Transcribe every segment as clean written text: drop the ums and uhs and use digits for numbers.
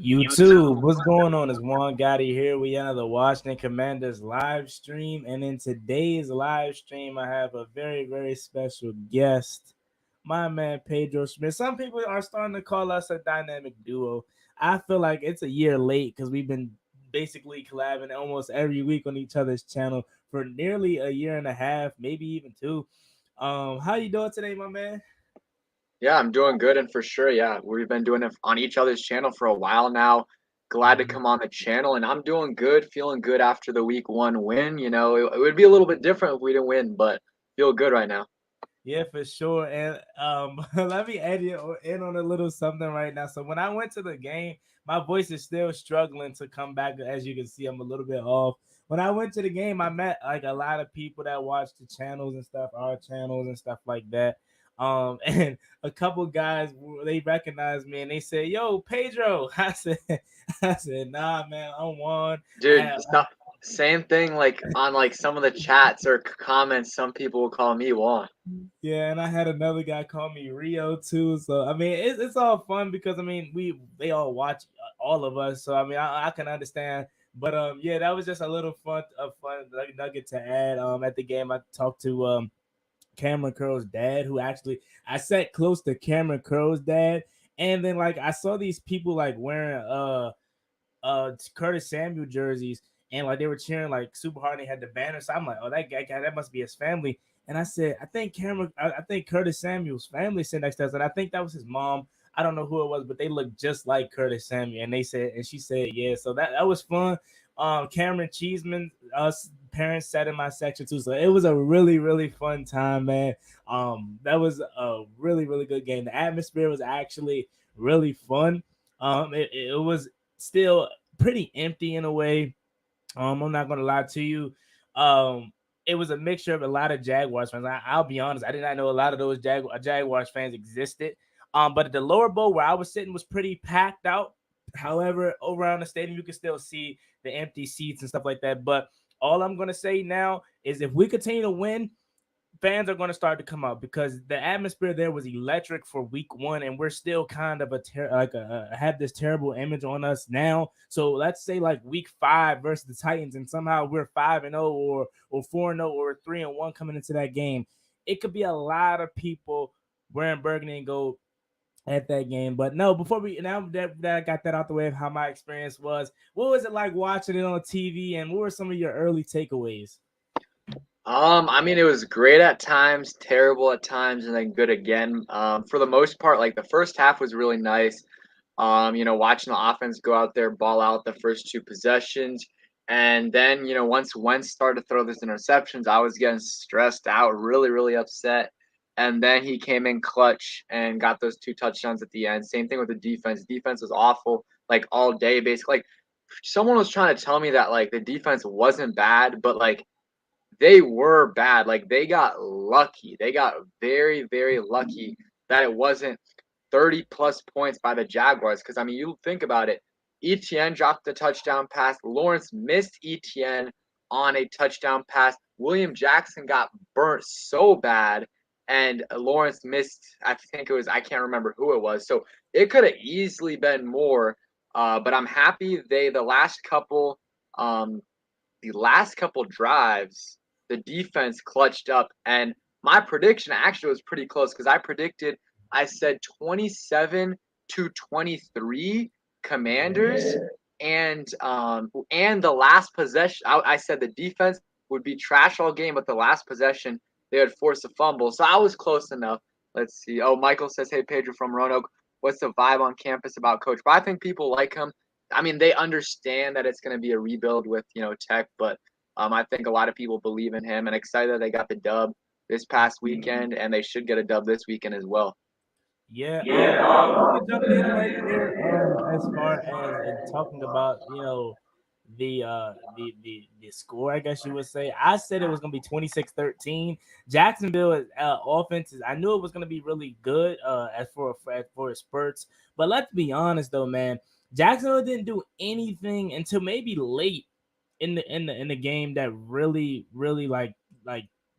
YouTube, what's going on? It's Juan Gotti here. We are the Washington Commanders live stream, and in today's live stream, I have a very, very special guest, my man Pedro Smith. Some people are starting to call us a dynamic duo. I feel like it's a year late because we've been basically collabing almost every week on each other's channel for nearly a year and a half, maybe even two. How you doing today, my man? Yeah, I'm doing good, and for sure, yeah, we've been doing it on each other's channel for a while now. Glad to come on the channel, and I'm doing good, feeling good after the week one win. It would be a little bit different if we didn't win, but feel good right now. Yeah, for sure. And let me add you in on a little something right now. So when I went to the game, my voice is still struggling to come back. As you can see, I'm a little bit off. When I went to the game, I met like a lot of people that watch the channels and stuff, our channels and stuff like that. And a couple guys they recognized me and they said, "Yo, Pedro." I said, "Nah, man, I'm Juan." Dude, same thing. Like on like some of the chats or comments, some people will call me Juan. Yeah, and I had another guy call me Rio too. So I mean, it's all fun because I mean they all watch all of us. So I mean, I can understand. But yeah, that was just a fun nugget to add. At the game, I talked to Cameron Curl's dad, who actually I sat close to Cameron Curl's dad, and then like I saw these people like wearing Curtis Samuel jerseys, and like they were cheering like super hard. And they had the banner, so I'm like, oh, that guy, that must be his family. And I said, I think Curtis Samuel's family sat next to us, and I think that was his mom. I don't know who it was, but they looked just like Curtis Samuel. And she said, yeah. So that was fun. Cameron Cheeseman, us parents sat in my section too. So it was a really, really fun time, man. That was a really, really good game. The atmosphere was actually really fun. It was still pretty empty in a way. I'm not gonna lie to you. It was a mixture of a lot of Jaguars fans. I'll be honest, I did not know a lot of those Jaguars fans existed. But at the lower bowl where I was sitting was pretty packed out. However, over around the stadium, you can still see the empty seats and stuff like that. But all I'm gonna say now is if we continue to win, fans are going to start to come out because the atmosphere there was electric for week one, and we're still kind of have this terrible image on us now. So let's say like week 5 versus the Titans, and somehow we're 5-0 or 4-0 or 3-1 coming into that game. It could be a lot of people wearing burgundy and gold at that game. But no, before we now that I got that out the way of how my experience was, what was it like watching it on TV, and what were some of your early takeaways? I mean, it was great at times, terrible at times, and then good again. For the most part, like the first half was really nice. Watching the offense go out there, ball out the first two possessions. And then, once Wentz started to throw those interceptions, I was getting stressed out, really, really upset. And then he came in clutch and got those two touchdowns at the end. Same thing with the defense. Defense was awful, like all day, basically. Like someone was trying to tell me that like the defense wasn't bad, but like they were bad. Like they got lucky. They got very, very lucky that it wasn't 30 plus points by the Jaguars. Because I mean, you think about it. Etienne dropped a touchdown pass. Lawrence missed Etienne on a touchdown pass. William Jackson got burnt so bad, and Lawrence missed. I think it was. I can't remember who it was. So it could have easily been more. But I'm happy the last couple drives, the defense clutched up. And my prediction actually was pretty close because I said 27-23 Commanders. And the last possession, I said the defense would be trash all game, but the last possession they would force a fumble. So I was close enough. Let's see. Oh, Michael says, "Hey Pedro from Roanoke, what's the vibe on campus about Coach?" But I think people like him. I mean, they understand that it's going to be a rebuild with Tech, but I think a lot of people believe in him and excited that they got the dub this past weekend, and they should get a dub this weekend as well. Yeah, we can jump in right there. As far as talking about, the score, I guess you would say. I said it was gonna be 26-13. Jacksonville offenses. I knew it was gonna be really good. As for spurts, but let's be honest though, man. Jacksonville didn't do anything until maybe late in the game that really like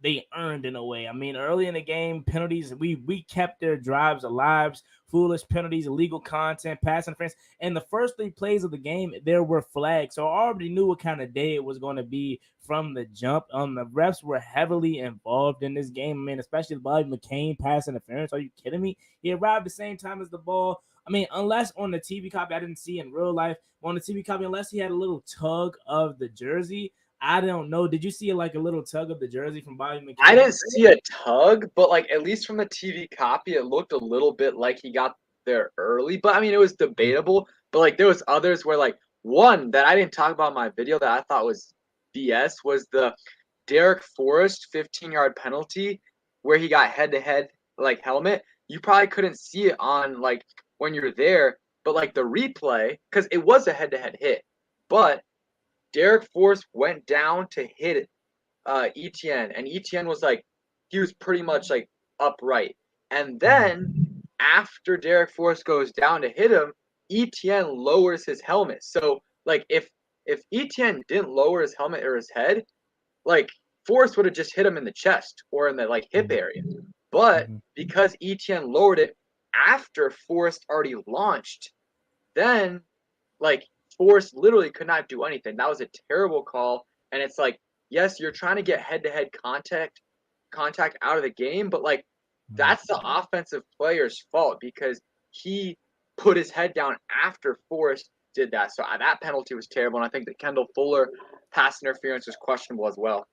they earned in a way. I mean, early in the game, penalties, we kept their drives alive foolish penalties, illegal content, pass interference. And the first 3 plays of the game, there were flags. So I already knew what kind of day it was going to be from the jump. The refs were heavily involved in this game. I mean, especially Bobby McCain pass interference. Are you kidding me? He arrived the same time as the ball. I mean, unless on the TV copy, I didn't see in real life. On the TV copy, unless he had a little tug of the jersey, I don't know. Did you see like a little tug of the jersey from Bobby McCain? I didn't see a tug, but like at least from the TV copy, it looked a little bit like he got there early. But I mean, it was debatable. But like there was others where like one that I didn't talk about in my video that I thought was BS was the Derek Forrest 15-yard penalty where he got head-to-head like helmet. You probably couldn't see it on like when you're there, but like the replay, because it was a head-to-head hit, but Derek Forrest went down to hit Etienne, and Etienne was like, he was pretty much like upright. And then after Derek Forrest goes down to hit him, Etienne lowers his helmet. So like if Etienne didn't lower his helmet or his head, like Forrest would have just hit him in the chest or in the like hip area. But because Etienne lowered it after Forrest already launched, then like Forrest literally could not do anything. That was a terrible call. And it's like, yes, you're trying to get head-to-head contact out of the game, but like that's the offensive player's fault because he put his head down after Forrest did that. So that penalty was terrible, and I think that Kendall Fuller pass interference was questionable as well.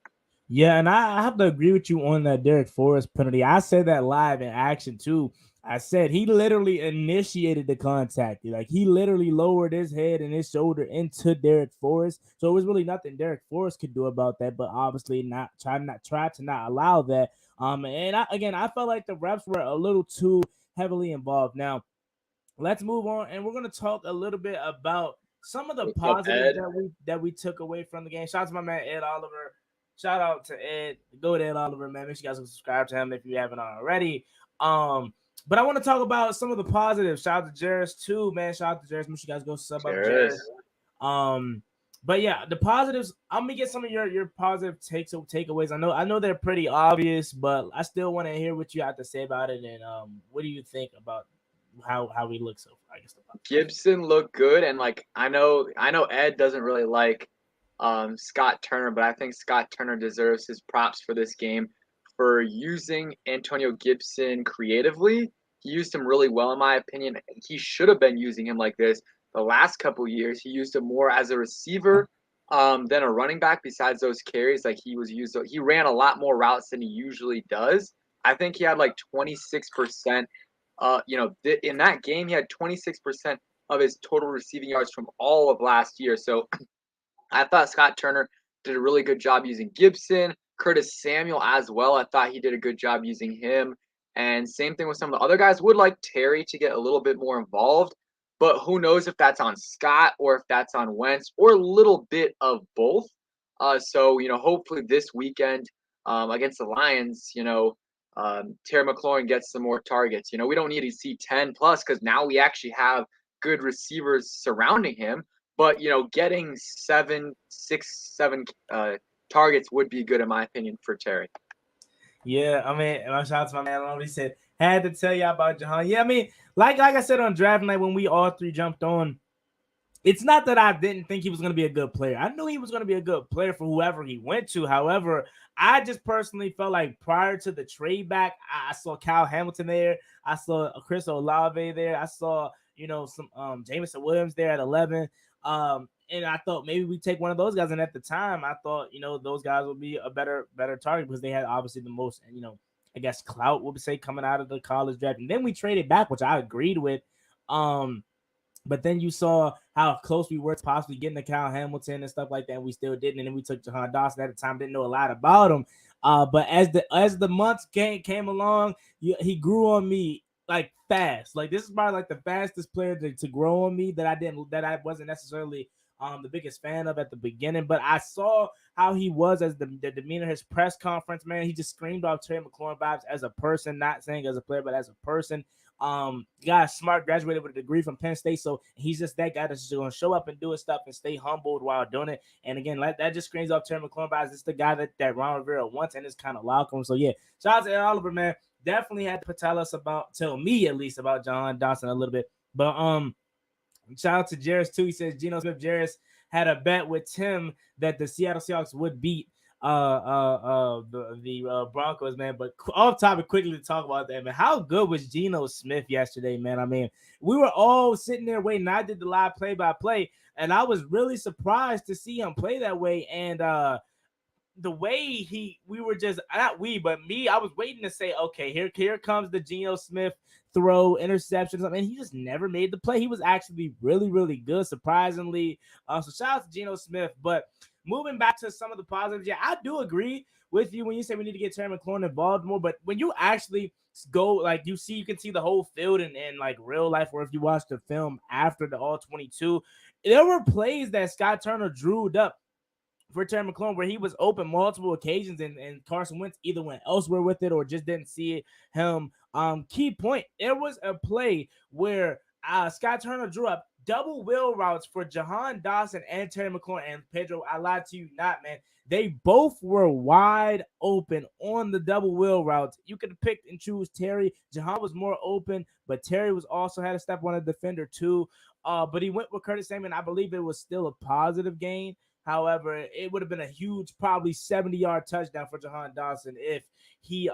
Yeah, and I have to agree with you on that Derek Forrest penalty. I said that live in action too. I said he literally initiated the contact. Like he literally lowered his head and his shoulder into Derek Forrest. So it was really nothing Derek Forrest could do about that, but obviously try to not allow that. And I felt like the refs were a little too heavily involved. Now, let's move on, and we're going to talk a little bit about some of the positives that we took away from the game. Shout out to my man Ed Oliver. Shout out to Ed. Go to Ed Oliver, man. Make sure you guys subscribe to him if you haven't already. But I want to talk about some of the positives. Shout out to Jairus too, man. Shout out to Jairus. Make sure you guys go sub up Jairus. But yeah, the positives. I'm gonna get some of your positive takeaways. I know they're pretty obvious, but I still want to hear what you have to say about it. And what do you think about how we look so far? I guess Gibson looked good, and like I know Ed doesn't really like Scott Turner, but I think Scott Turner deserves his props for this game for using Antonio Gibson creatively. He used him really well, in my opinion. He should have been using him like this the last couple of years. He used him more as a receiver than a running back. Besides those carries, like he ran a lot more routes than he usually does. I think he had like 26%. In that game, he had 26% of his total receiving yards from all of last year. So I thought Scott Turner did a really good job using Gibson. Curtis Samuel as well. I thought he did a good job using him. And same thing with some of the other guys. Would like Terry to get a little bit more involved, but who knows if that's on Scott or if that's on Wentz or a little bit of both. So hopefully this weekend against the Lions, Terry McLaurin gets some more targets. We don't need to see 10 plus because now we actually have good receivers surrounding him. But getting 7 targets would be good in my opinion for Terry. Yeah, I mean, shout out to my man. He said had to tell you about Jahan. Yeah, I mean, like I said on draft night when we all three jumped on, it's not that I didn't think he was going to be a good player. I knew he was going to be a good player for whoever he went to. However, I just personally felt like prior to the trade back, I saw Kyle Hamilton there. I saw Chris Olave there. I saw some Jameson Williams there at 11. And I thought maybe we take one of those guys. And at the time, I thought, those guys would be a better target because they had obviously the most, I guess clout, we'll say, coming out of the college draft. And then we traded back, which I agreed with. But then you saw how close we were to possibly getting to Kyle Hamilton and stuff like that. And we still didn't. And then we took Jahan Dawson at the time. Didn't know a lot about him. But as the months came along, he grew on me like fast. Like this is probably like the fastest player to grow on me that I wasn't necessarily the biggest fan of at the beginning, but I saw how he was as the demeanor, his press conference, man. He just screamed off Terry McLaurin vibes as a person, not saying as a player, but as a person. Guy smart, graduated with a degree from Penn State, so he's just that guy that's just going to show up and do his stuff and stay humbled while doing it. And again, like that just screams off Terry McLaurin vibes. It's the guy that Ron Rivera wants and is kind of loud. So yeah, shout out to Ed Oliver, man. definitely had to tell me at least about John Dawson a little bit. But shout out to Jarris too. He says Geno Smith Jarris had a bet with Tim that the Seattle Seahawks would beat the Broncos, man. But off topic, quickly to talk about that, man. How good was Geno Smith yesterday, man? I mean, we were all sitting there waiting. I did the live play by play, and I was really surprised to see him play that way. And the way we were just not we, but me, I was waiting to say, okay, here comes the Geno Smith throw interceptions. I mean, he just never made the play. He was actually really, really good, surprisingly. So shout out to Geno Smith. But moving back to some of the positives, yeah, I do agree with you when you say we need to get Terry McLaurin involved more. But when you actually go, like, you can see the whole field in like real life, or if you watch the film after the all 22, there were plays that Scott Turner drew up for Terry McLaurin where he was open multiple occasions, and Carson Wentz either went elsewhere with it or just didn't see him. Key point, there was a play where Scott Turner drew up double wheel routes for Jahan Dawson and Terry McLaurin. And Pedro, I lied to you not, man. They both were wide open on the double wheel routes. You could have picked and choose Terry. Jahan was more open, but Terry was also had to step on a defender too. But he went with Curtis Samuel. I believe it was still a positive gain. However, it would have been a huge, probably 70-yard touchdown for Jahan Dawson if he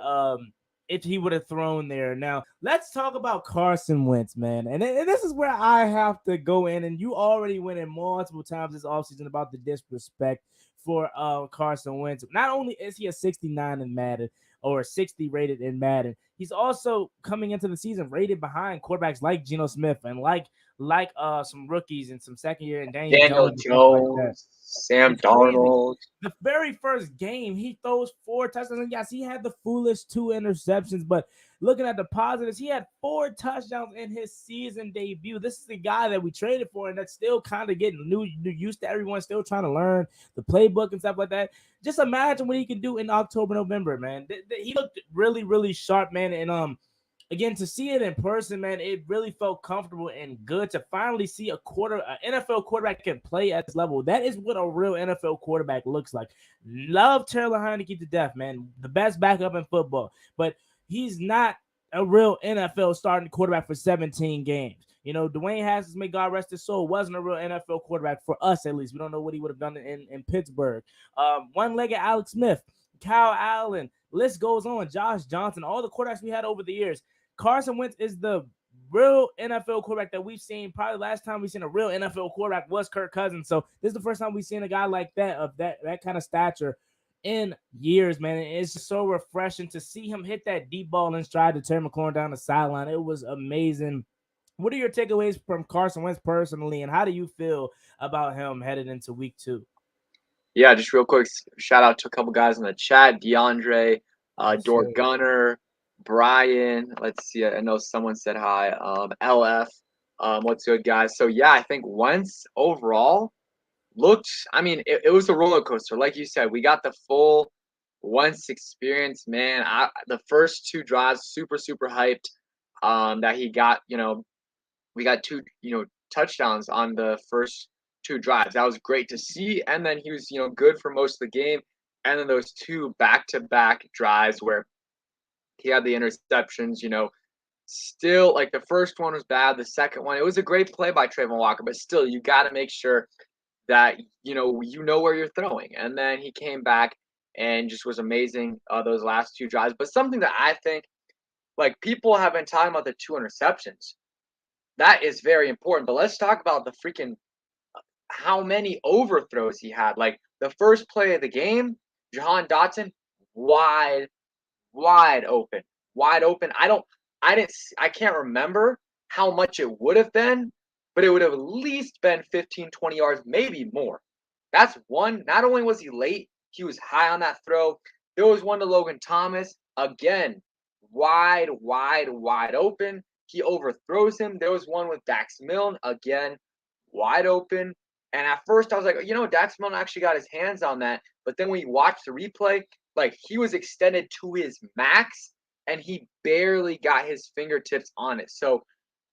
would have thrown there. Now, let's talk about Carson Wentz, man. And this is where I have to go in. And you already went in multiple times this offseason about the disrespect for Carson Wentz. Not only is he a 69 in Madden or 60 rated in Madden, he's also coming into the season rated behind quarterbacks like Geno Smith and like some rookies and some second year and Daniel Jones and stuff like that. Jones, Sam It's crazy. Darnold. The very first game, he throws 4 touchdowns. And yes, he had the foolish 2 interceptions, but looking at the positives, he had 4 touchdowns in his season debut. This is the guy that we traded for, and that's still kind of getting new used to everyone, still trying to learn the playbook and stuff like that. Just imagine what he could do in October, November, man. He looked really, really sharp, man. And again, to see it in person, man, it really felt comfortable and good to finally see an NFL quarterback can play at this level. That is what a real NFL quarterback looks like. Love Taylor Heineke to death, man. The best backup in football. But he's not a real NFL starting quarterback for 17 games. You know, Dwayne Haskins, may God rest his soul, wasn't a real NFL quarterback for us, at least. We don't know what he would have done in Pittsburgh. One-legged Alex Smith, Kyle Allen, list goes on. Josh Johnson, all the quarterbacks we had over the years. Carson Wentz is the real NFL quarterback that we've seen. Probably last time we've seen a real NFL quarterback was Kirk Cousins. So this is the first time we've seen a guy like that, of that kind of stature, in years, man. It's just so refreshing to see him hit that deep ball in stride to Terry McLaurin down the sideline. It was amazing. What are your takeaways from Carson Wentz personally, and how do you feel about him headed into week 2? Yeah, just real quick, shout out to a couple guys in the chat: DeAndre, Yes, Door sir. Gunner, Brian. Let's see, I know someone said hi. LF, what's good, guys? So yeah, I think Wentz overall looked. I mean, it was a roller coaster, like you said. We got the full Wentz experience, man. The first 2 drives, super hyped. That he got, we got 2, touchdowns on the first 2 drives. That was great to see. And then he was, good for most of the game. And then those 2 back-to-back drives where he had the interceptions, still, like, the first one was bad. The second one, it was a great play by Trayvon Walker, but still, you got to make sure that, where you're throwing. And then he came back and just was amazing those last 2 drives. But something that I think, like, people have been talking about the 2 interceptions. That is very important. But let's talk about the freaking how many overthrows he had. Like, the first play of the game, Jahan Dotson, wide, wide open, wide open. I can't remember how much it would have been, but it would have at least been 15, 20 yards, maybe more. That's one. Not only was he late, he was high on that throw. There was one to Logan Thomas, again, wide, wide, wide open. He overthrows him. There was one with Dax Milne, again, wide open. And at first I was like, Dax Milne actually got his hands on that. But then when you watch the replay, like, he was extended to his max and he barely got his fingertips on it. So,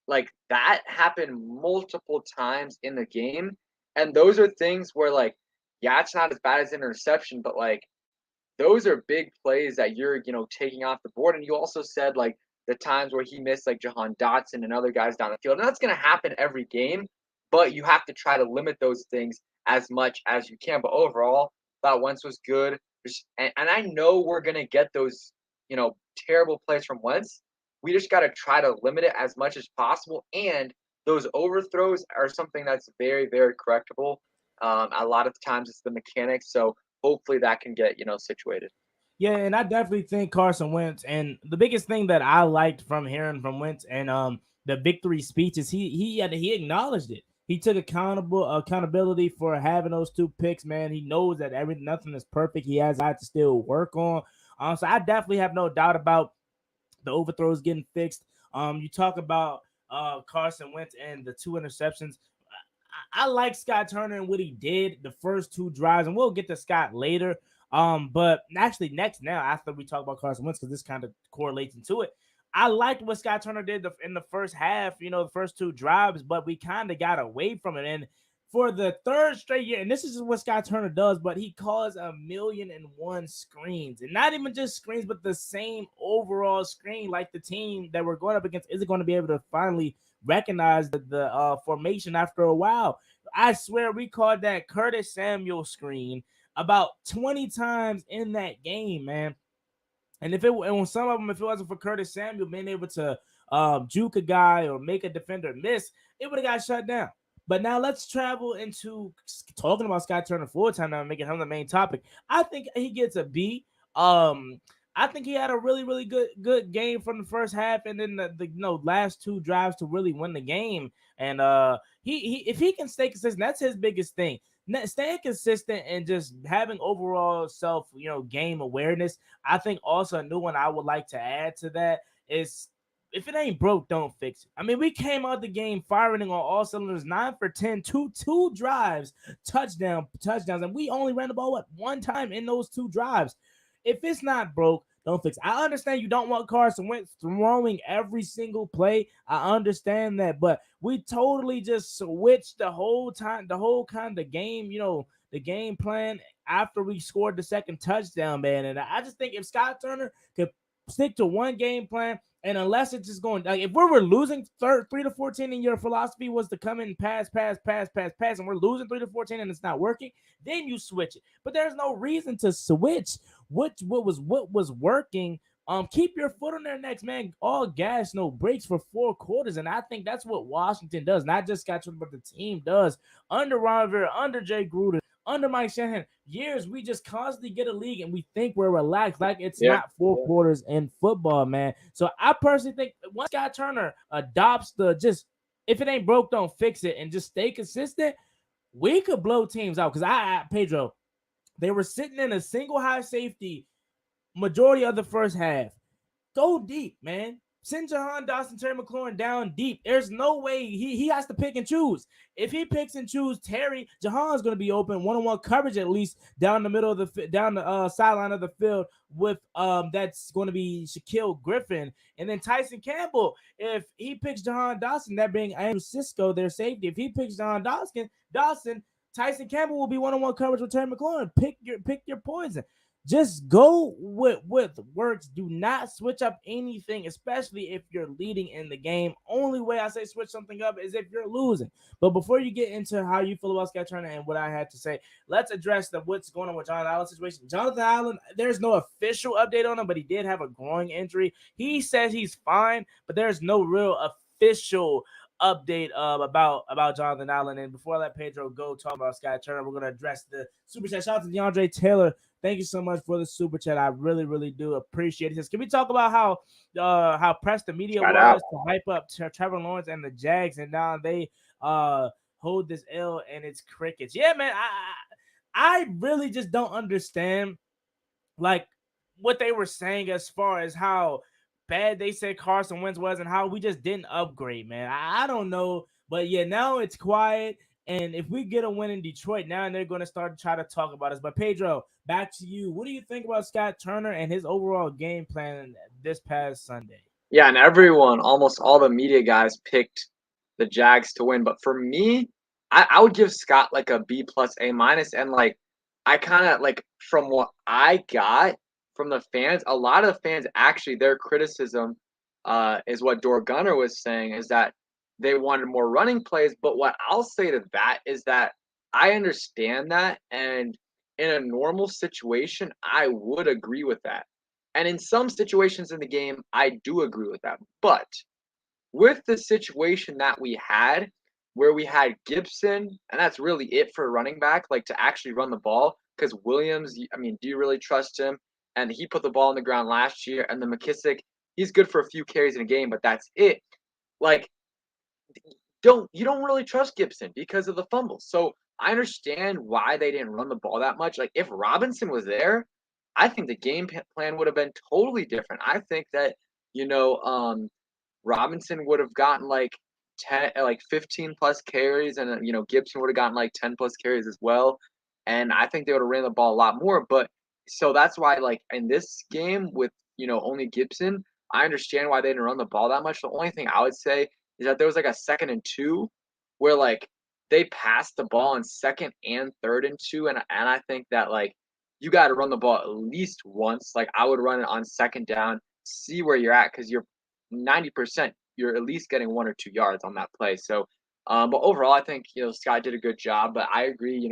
like, that happened multiple times in the game. And those are things where, like, yeah, it's not as bad as an interception, but, like, those are big plays that you're, taking off the board. And you also said like the times where he missed like Jahan Dotson and other guys down the field. And that's going to happen every game, but you have to try to limit those things as much as you can. But overall, thought Wentz was good. And I know we're going to get those, terrible plays from Wentz. We just got to try to limit it as much as possible. And those overthrows are something that's very, very correctable. A lot of times it's the mechanics. So hopefully that can get, situated. Yeah, and I definitely think Carson Wentz. And the biggest thing that I liked from hearing from Wentz and the victory speeches, he acknowledged it. He took accountability for having those two picks. Man, he knows that nothing is perfect. He has to still work on. So I definitely have no doubt about the overthrows getting fixed. You talk about Carson Wentz and the two interceptions. I like Scott Turner and what he did the first two drives, and we'll get to Scott later. But actually, next now after we talk about Carson Wentz, because this kind of correlates into it. I liked what Scott Turner did in the first half, the first two drives, but we kind of got away from it. And for the third straight year, and this is what Scott Turner does, but he calls 1,000,001 screens, and not even just screens, but the same overall screen. Like the team that we're going up against isn't going to be able to finally recognize the formation after a while. I swear we called that Curtis Samuel screen about 20 times in that game, man. And on some of them, if it wasn't for Curtis Samuel being able to juke a guy or make a defender miss, it would have got shut down. But now let's travel into talking about Scott Turner full time now and making him the main topic. I think he gets a B. I think he had a really, really good game from the first half, and then the last two drives to really win the game. And he if he can stay consistent, that's his biggest thing. Staying consistent and just having overall self, game awareness. I think also a new one I would like to add to that is if it ain't broke, don't fix it. I mean, we came out the game firing on all cylinders, 9 for 10, two drives, touchdowns, and we only ran the ball one time in those two drives. If it's not broke, don't fix it. I understand you don't want Carson Wentz throwing every single play. I understand that, but we totally just switched the whole time, the whole kind of game, the game plan after we scored the second touchdown, man. And I just think if Scott Turner could stick to one game plan, and unless it's just going, like if we were losing 3-14 and your philosophy was to come in pass, and we're losing 3-14 and it's not working, then you switch it. But there's no reason to switch what was working. Keep your foot on their necks, man. All gas, no brakes for 4 quarters. And I think that's what Washington does. Not just Scott Turner, but the team does. Under Ron Rivera, under Jay Gruden, under Mike Shanahan, years we just constantly get a league and we think we're relaxed, like it's not 4 quarters in football, man. So I personally think once Scott Turner adopts the just if it ain't broke, don't fix it, and just stay consistent, we could blow teams out. Because Pedro, they were sitting in a single high safety majority of the first half. Go deep, man. Send Jahan Dotson, Terry McLaurin down deep. There's no way he has to pick and choose. If he picks and chooses Terry, Jahan's going to be open one-on-one coverage at least down the middle of the sideline of the field with that's going to be Shaquille Griffin, and then Tyson Campbell. If he picks Jahan Dotson, that being Andrew Cisco, their safety. If he picks Jahan Dotson, Tyson Campbell will be one-on-one coverage with Terry McLaurin. Pick your poison. Just go with works. Do not switch up anything, especially if you're leading in the game. Only way I say switch something up is if you're losing. But before you get into how you feel about Scott Turner and what I had to say, let's address what's going on with Jonathan Allen's situation. Jonathan Allen, there's no official update on him, but he did have a groin injury. He says he's fine, but there's no real official update about Jonathan Allen. And before I let Pedro go talk about Scott Turner, we're going to address the super chat. Shout out to DeAndre Taylor. Thank you so much for the super chat. I really, really do appreciate it. Can we talk about how pressed the media was to hype up Trevor Lawrence and the Jags, and now they hold this L and it's crickets? Yeah, man. I really just don't understand like what they were saying as far as how bad they said Carson Wentz was and how we just didn't upgrade, man. I don't know, but yeah, now it's quiet. And if we get a win in Detroit now, and they're going to start to try to talk about us. But Pedro, back to you. What do you think about Scott Turner and his overall game plan this past Sunday? Yeah, and everyone, almost all the media guys picked the Jags to win. But for me, I would give Scott like a B plus A minus. And like I kind of like from what I got from the fans, a lot of the fans actually their criticism is what Dor Gunner was saying is that they wanted more running plays. But what I'll say to that is that I understand that, and in a normal situation, I would agree with that. And in some situations in the game, I do agree with that. But with the situation that we had, where we had Gibson, and that's really it for running back, like to actually run the ball. Because Williams, I mean, do you really trust him? And he put the ball on the ground last year. And then McKissick, he's good for a few carries in a game, but that's it. Like, don't really trust Gibson because of the fumbles. So I understand why they didn't run the ball that much. Like if Robinson was there, I think the plan would have been totally different. I think that you know Robinson would have gotten like 10, like 15 plus carries, and Gibson would have gotten like 10 plus carries as well. And I think they would have ran the ball a lot more. But so that's why, like in this game with only Gibson, I understand why they didn't run the ball that much. The only thing I would say is that there was like a 2nd and 2 where like they passed the ball in 2nd and 3rd and 2, and I think that like you got to run the ball at least once. Like I would run it on 2nd down, see where you're at because you're 90%, you're at least getting 1 or 2 yards on that play. So, but overall, I think Scott did a good job. But I agree,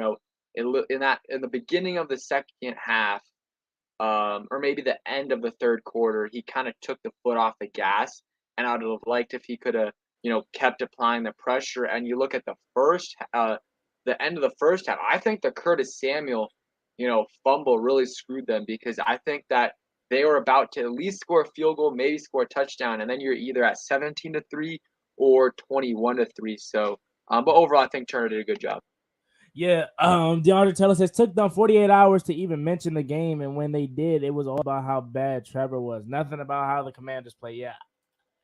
in the beginning of the second half, or maybe the end of the third quarter, he kind of took the foot off the gas, and I would have liked if he could have, kept applying the pressure. And you look at the end of the first half. I think the Curtis Samuel, fumble really screwed them because I think that they were about to at least score a field goal, maybe score a touchdown, and then you're either at 17-3 or 21-3. So, but overall, I think Turner did a good job. Yeah, DeAndre Taylor says took them 48 hours to even mention the game, and when they did, it was all about how bad Trevor was. Nothing about how the Commanders play. Yeah,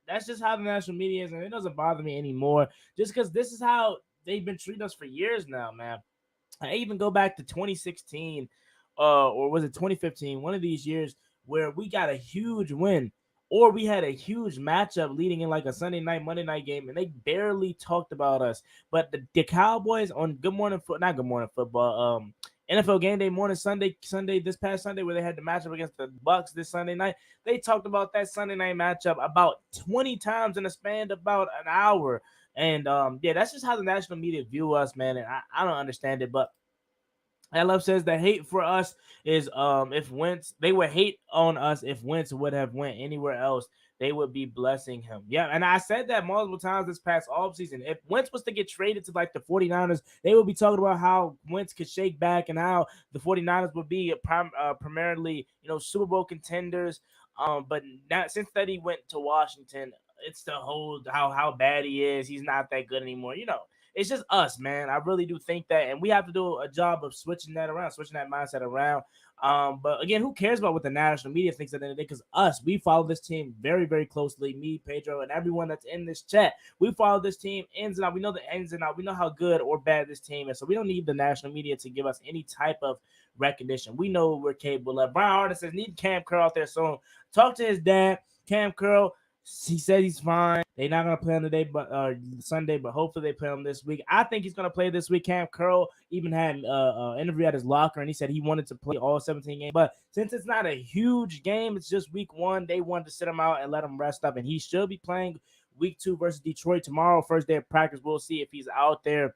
that's just how the national media is, and it doesn't bother me anymore. Just because this is how they've been treating us for years now, man. I even go back to 2016, or was it 2015? One of these years where we got a huge win, or we had a huge matchup leading in like a Sunday night, Monday night game, and they barely talked about us. But the Cowboys on not Good Morning Football, NFL Game Day morning, Sunday this past Sunday, where they had the matchup against the Bucks this Sunday night. They talked about that Sunday night matchup about 20 times in a span of about an hour. And yeah, that's just how the national media view us, man. And I don't understand it. But Love says the hate for us is if Wentz, they would hate on us if Wentz would have went anywhere else. They would be blessing him. Yeah, and I said that multiple times this past offseason. If Wentz was to get traded to like the 49ers, they would be talking about how Wentz could shake back and how the 49ers would be primarily, Super Bowl contenders. But now since that he went to Washington, it's the whole how bad he is. He's not that good anymore. It's just us, man. I really do think that, and we have to do a job of switching that around, switching that mindset around. But again, who cares about what the national media thinks at the end of the day? Because we follow this team very, very closely. Me, Pedro, and everyone that's in this chat, we follow this team ins and out. We know the ins and out. We know how good or bad this team is. So we don't need the national media to give us any type of recognition. We know what we're capable of. Brian Harden says, need Cam Curl out there soon. Talk to his dad, Cam Curl. He said he's fine. They're not gonna play him today, but Sunday. But hopefully they play him this week. I think he's gonna play this week. Cam Curl even had an interview at his locker, and he said he wanted to play all 17 games. But since it's not a huge game, it's just week 1. They wanted to sit him out and let him rest up, and he should be playing week 2 versus Detroit tomorrow. First day of practice. We'll see if he's out there.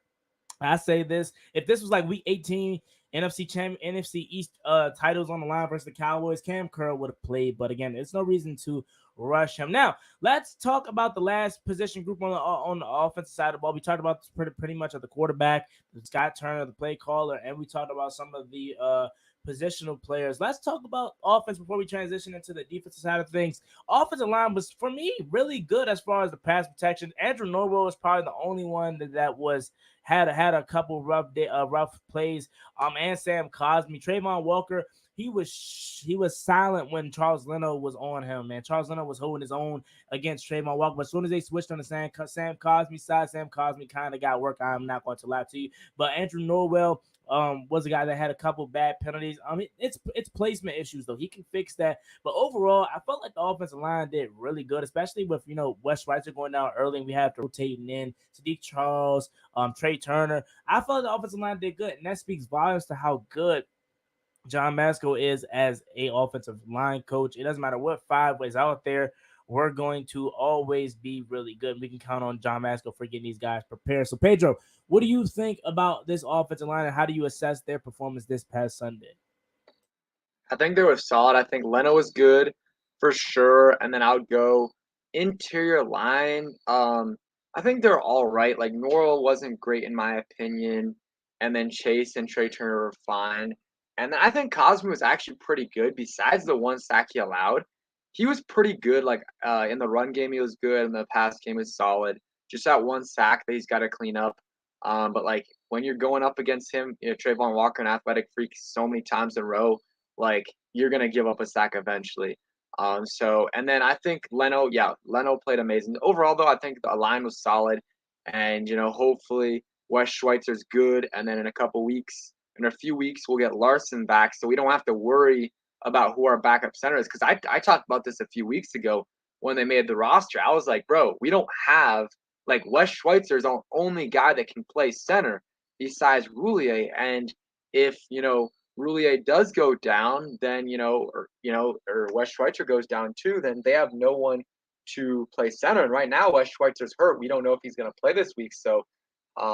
I say this: if this was like week 18, NFC East titles on the line versus the Cowboys, Cam Curl would have played. But again, there's no reason to rush him. Now, let's talk about the last position group on the offensive side of the ball. We talked about pretty much at the quarterback, Scott Turner, the play caller, and we talked about some of the positional players. Let's talk about offense before we transition into the defensive side of things. Offensive line was, for me, really good as far as the pass protection. Andrew Norwell was probably the only one that was had a couple rough plays. And Sam Cosmi, Trayvon Walker, he was silent when Charles Leno was on him, man. Charles Leno was holding his own against Trayvon Walker, but as soon as they switched on the Sam Cosmi side, Sam Cosmi kind of got work. I'm not going to lie to you, but Andrew Norwell was a guy that had a couple bad penalties. It's placement issues though. He can fix that. But overall, I felt like the offensive line did really good, especially with Wes Schweitzer going down early, and we have to rotating in Sadiq Charles, Trey Turner. I felt like the offensive line did good, and that speaks volumes to how good John Masco is as a offensive line coach. It doesn't matter what five is out there. We're going to always be really good. We can count on John Masco for getting these guys prepared. So, Pedro, what do you think about this offensive line, and how do you assess their performance this past Sunday? I think they were solid. I think Leno was good for sure, and then I would go interior line. I think they're all right. Like Norrell wasn't great in my opinion, and then Chase and Trey Turner were fine, and then I think Cosme was actually pretty good. Besides the one sack he allowed, he was pretty good. Like in the run game, he was good, and the pass game was solid. Just that one sack that he's got to clean up. But like when you're going up against him, Trayvon Walker, an athletic freak, so many times in a row, like you're gonna give up a sack eventually. So and then I think Leno, yeah, Leno played amazing. Overall though, I think the line was solid, and hopefully Wes Schweitzer's good, and then in a few weeks, we'll get Larson back, so we don't have to worry about who our backup center is. Because I talked about this a few weeks ago when they made the roster. I was like, bro, we don't have like Wes Schweitzer is our only guy that can play center besides Roulier, and if Roulier does go down, then or Wes Schweitzer goes down too, then they have no one to play center. And right now, Wes Schweitzer's hurt. We don't know if he's going to play this week. So,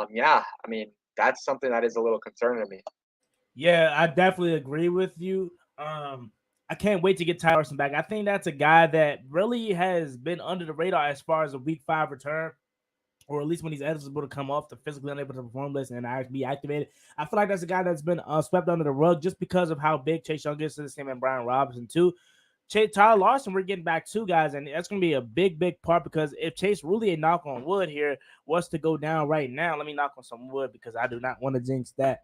yeah, I mean that's something that is a little concerning to me. Yeah, I definitely agree with you. I can't wait to get Tylerson back. I think that's a guy that really has been under the radar as far as a week 5 return, or at least when he's eligible to come off the physically unable to perform list and be activated. I feel like that's a guy that's been swept under the rug just because of how big Chase Young is to this team, and Brian Robinson too. Tyler Larson, we're getting back two guys, and that's going to be a big, big part because if Chase really, a knock on wood here, was to go down right now, let me knock on some wood because I do not want to jinx that.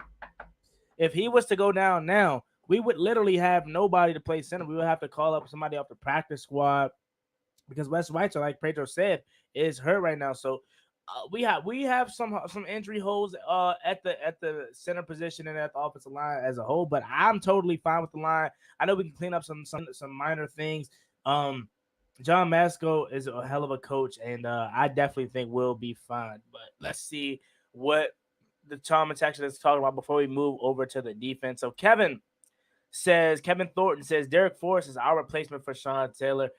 If he was to go down now, we would literally have nobody to play center. We would have to call up somebody off the practice squad because Wes White, like Pedro said, is hurt right now. So we have some injury holes at the center position and at the offensive line as a whole. But I'm totally fine with the line. I know we can clean up some minor things. Um, John Masco is a hell of a coach, and I definitely think we'll be fine. But let's see what the Tom section is talking about before we move over to the defense. So Kevin Thornton says Derek Forrest is our replacement for Sean Taylor.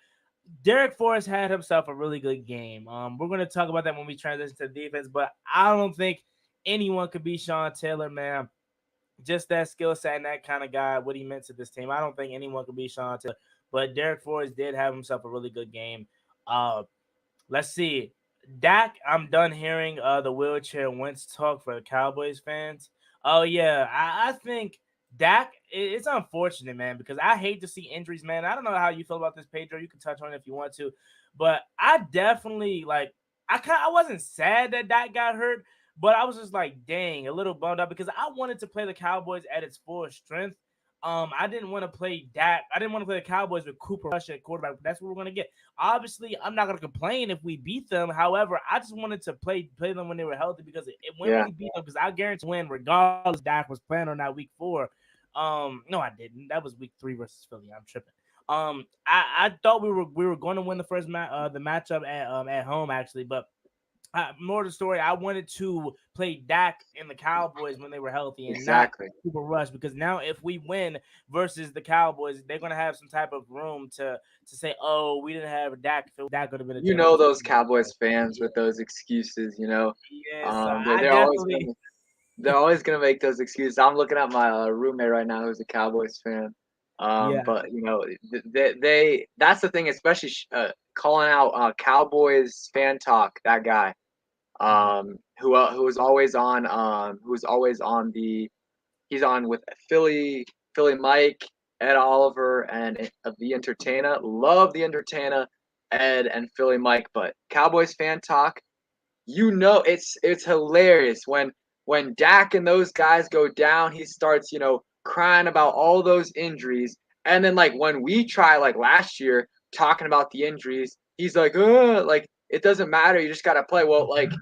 Derek Forrest had himself a really good game. We're going to talk about that when we transition to the defense, but I don't think anyone could be Sean Taylor, man. Just that skill set and that kind of guy, what he meant to this team. I don't think anyone could be Sean Taylor, but Derek Forrest did have himself a really good game. Let's see. Dak, I'm done hearing the wheelchair Wentz talk for the Cowboys fans. Oh yeah, I think Dak. It's unfortunate, man, because I hate to see injuries, man. I don't know how you feel about this, Pedro. You can touch on it if you want to, but I definitely like. I wasn't sad that Dak got hurt, but I was just like, dang, a little bummed out because I wanted to play the Cowboys at its full strength. I didn't want to play Dak. I didn't want to play the Cowboys with Cooper Rush at quarterback. That's what we're gonna get. Obviously, I'm not gonna complain if we beat them. However, I just wanted to play them when they were healthy because when Yeah, we beat them, because I guarantee win regardless. Dak was playing on that week 4. No, I didn't. That was week 3 versus Philly. I'm tripping. I thought we were going to win the the matchup at home actually, but more of the story, I wanted to play Dak and the Cowboys when they were healthy and not exactly. Cooper Rush because now if we win versus the Cowboys, they're gonna have some type of room to say, "Oh, we didn't have Dak. Dak could have been a You difference." know those Cowboys fans with those excuses. Yeah, so They're, I they're always definitely, gonna they're always gonna make those excuses. I'm looking at my roommate right now who's a Cowboys fan. yeah, But they that's the thing, especially calling out Cowboys fan talk. That guy, mhm. who's always on the he's on with Philly Mike, Ed Oliver, and the Entertainer. Love the Entertainer, Ed and Philly Mike, but Cowboys fan talk. It's hilarious when Dak and those guys go down. He starts crying about all those injuries, and then like when we try like last year talking about the injuries, he's like, like it doesn't matter. You just gotta play. Well, like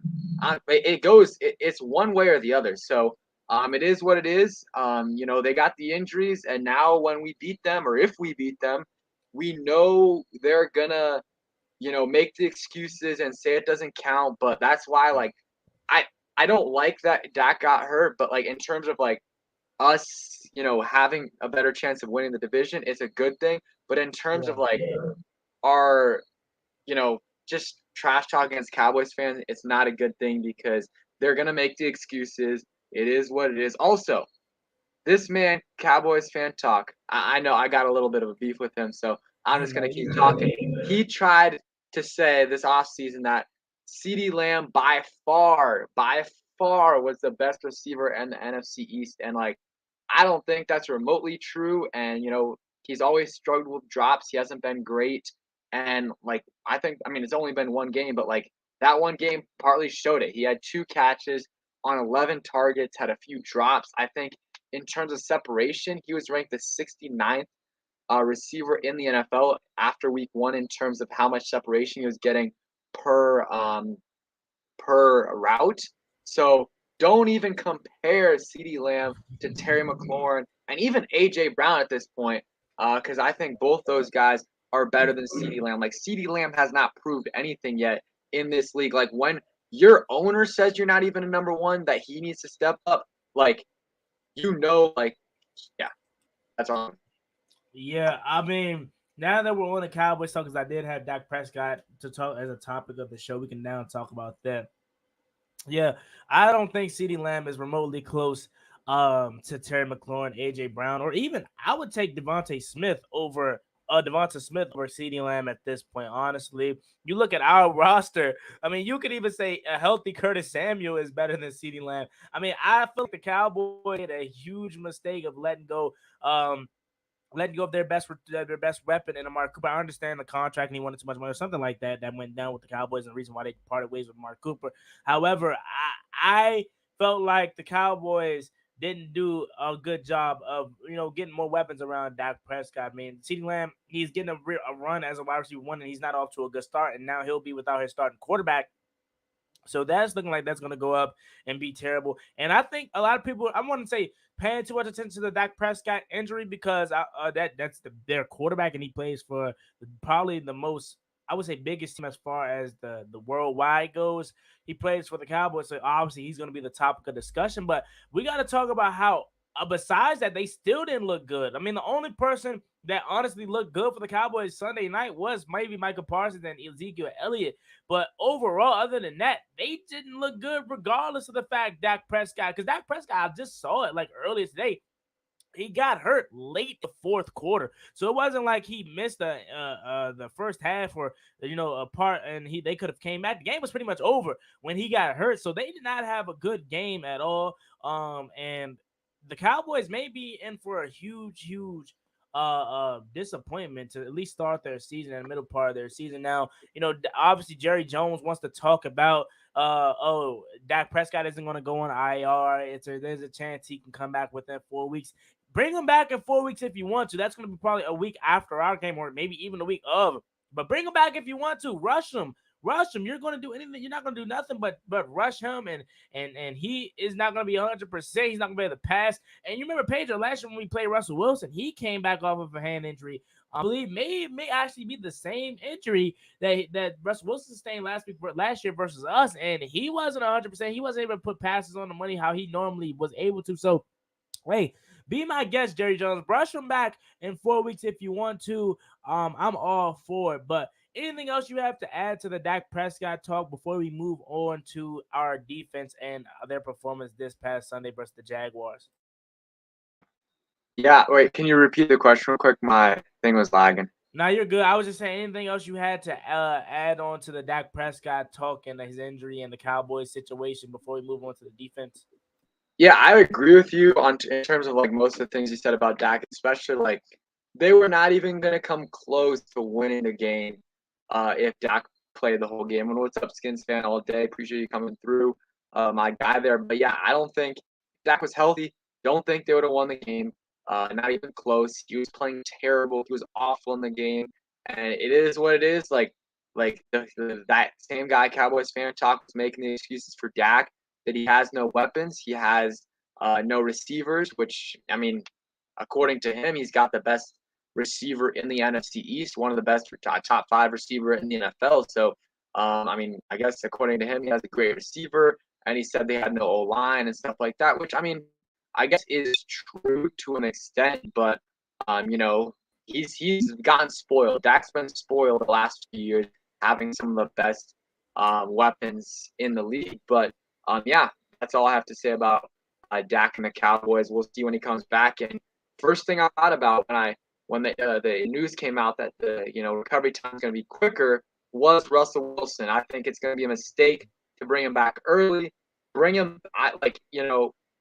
it's one way or the other. So it is what it is. They got the injuries, and now when we beat them, or if we beat them, we know they're gonna make the excuses and say it doesn't count. But that's why, like, I I don't like that Dak got hurt. But like in terms of like us, having a better chance of winning the division, it's a good thing. But in terms Yeah. of like our, just trash talk against Cowboys fans, it's not a good thing because they're gonna make the excuses. It is what it is. Also, this man, Cowboys fan talk. I know I got a little bit of a beef with him, so I'm just No, gonna you keep good. talking. He tried to say this offseason that CeeDee Lamb by far was the best receiver in the NFC East, and like I don't think that's remotely true. And he's always struggled with drops. He hasn't been great, and like I mean, it's only been one game, but like that one game partly showed it. He had 2 catches on 11 targets, had a few drops. I think in terms of separation, he was ranked the 69th receiver in the NFL after week 1 in terms of how much separation he was getting per per route. So don't even compare CeeDee Lamb to Terry McLaurin and even AJ Brown at this point, because I think both those guys are better than CeeDee Lamb. Like CeeDee Lamb has not proved anything yet in this league. Like when your owner says you're not even a number one, that he needs to step up, like like yeah, that's all. Yeah, I mean, now that we're on the Cowboys talk, because I did have Dak Prescott to talk as a topic of the show, we can now talk about that. Yeah, I don't think CeeDee Lamb is remotely close to Terry McLaurin, AJ Brown, or even I would take Devonta Smith over CeeDee Lamb at this point. Honestly, you look at our roster. I mean, you could even say a healthy Curtis Samuel is better than CeeDee Lamb. I mean, I feel like the Cowboys made a huge mistake of letting go of their best weapon in Amari Cooper. I understand the contract and he wanted too much money or something like that went down with the Cowboys and the reason why they parted ways with Amari Cooper. However, I felt like the Cowboys didn't do a good job of getting more weapons around Dak Prescott. I mean, CeeDee Lamb, he's getting a run as a wide receiver one, and he's not off to a good start, and now he'll be without his starting quarterback. So that's looking like that's going to go up and be terrible. And I think a lot of people, I want to say, paying too much attention to the Dak Prescott injury because that's their quarterback and he plays for probably the most, I would say, biggest team as far as the worldwide goes. He plays for the Cowboys, so obviously he's going to be the topic of discussion. But we got to talk about how, besides that, they still didn't look good. I mean, the only person that honestly looked good for the Cowboys Sunday night was maybe Michael Parsons and Ezekiel Elliott. But overall, other than that, they didn't look good regardless of the fact Dak Prescott, because Dak Prescott, I just saw it like earlier today. He got hurt late the fourth quarter, so it wasn't like he missed the first half or a part, and they could have came back. The game was pretty much over when he got hurt, so they did not have a good game at all. And the Cowboys may be in for a huge disappointment to at least start their season in the middle part of their season. Now, obviously Jerry Jones wants to talk about Dak Prescott isn't going to go on IR. There's a chance he can come back within 4 weeks. Bring him back in 4 weeks if you want to. That's going to be probably a week after our game or maybe even a week of. But bring him back if you want to. Rush him. You're going to do anything. You're not going to do nothing but rush him, and he is not going to be 100%. He's not going to be able to pass. And you remember Pedro last year when we played Russell Wilson, he came back off of a hand injury. I believe may actually be the same injury that Russell Wilson sustained last year versus us, and he wasn't 100%. He wasn't able to put passes on the money how he normally was able to. So, hey, be my guest, Jerry Jones. Brush him back in 4 weeks if you want to. I'm all for it. But anything else you have to add to the Dak Prescott talk before we move on to our defense and their performance this past Sunday versus the Jaguars? Yeah, wait, can you repeat the question real quick? My thing was lagging. No, you're good. I was just saying anything else you had to add on to the Dak Prescott talk and his injury and the Cowboys situation before we move on to the defense. Yeah, I agree with you in terms of like most of the things you said about Dak, especially like they were not even gonna come close to winning the game if Dak played the whole game. And what's up, Skins fan all day? Appreciate you coming through, my guy there. But yeah, I don't think Dak was healthy. Don't think they would have won the game. Not even close. He was playing terrible. He was awful in the game, and it is what it is. Like that same guy, Cowboys fan talk, was making the excuses for Dak that he has no weapons. He has no receivers, which, I mean, according to him, he's got the best receiver in the NFC East, one of the best top 5 receiver in the NFL. So, I mean, I guess according to him, he has a great receiver, and he said they had no O line and stuff like that. Which, I mean, I guess is true to an extent, but he's gotten spoiled. Dak's been spoiled the last few years, having some of the best weapons in the league. But yeah, that's all I have to say about Dak and the Cowboys. We'll see when he comes back. And first thing I thought about when the news came out that the recovery time is going to be quicker was Russell Wilson. I think it's going to be a mistake to bring him back early. Bring him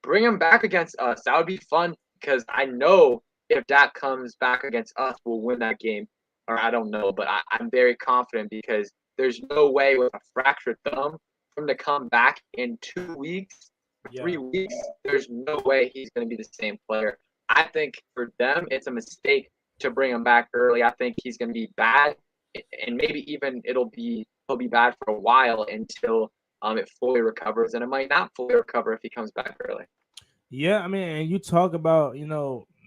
bring him back against us. That would be fun because I know if Dak comes back against us, we'll win that game. Or I don't know, but I'm very confident because there's no way with a fractured thumb for him to come back in 2 weeks, 3 weeks. There's no way he's going to be the same player. I think for them, it's a mistake to bring him back early. I think he's going to be bad, and maybe even he'll be bad for a while until it fully recovers, and it might not fully recover if he comes back early. Yeah, I mean, and you talk about,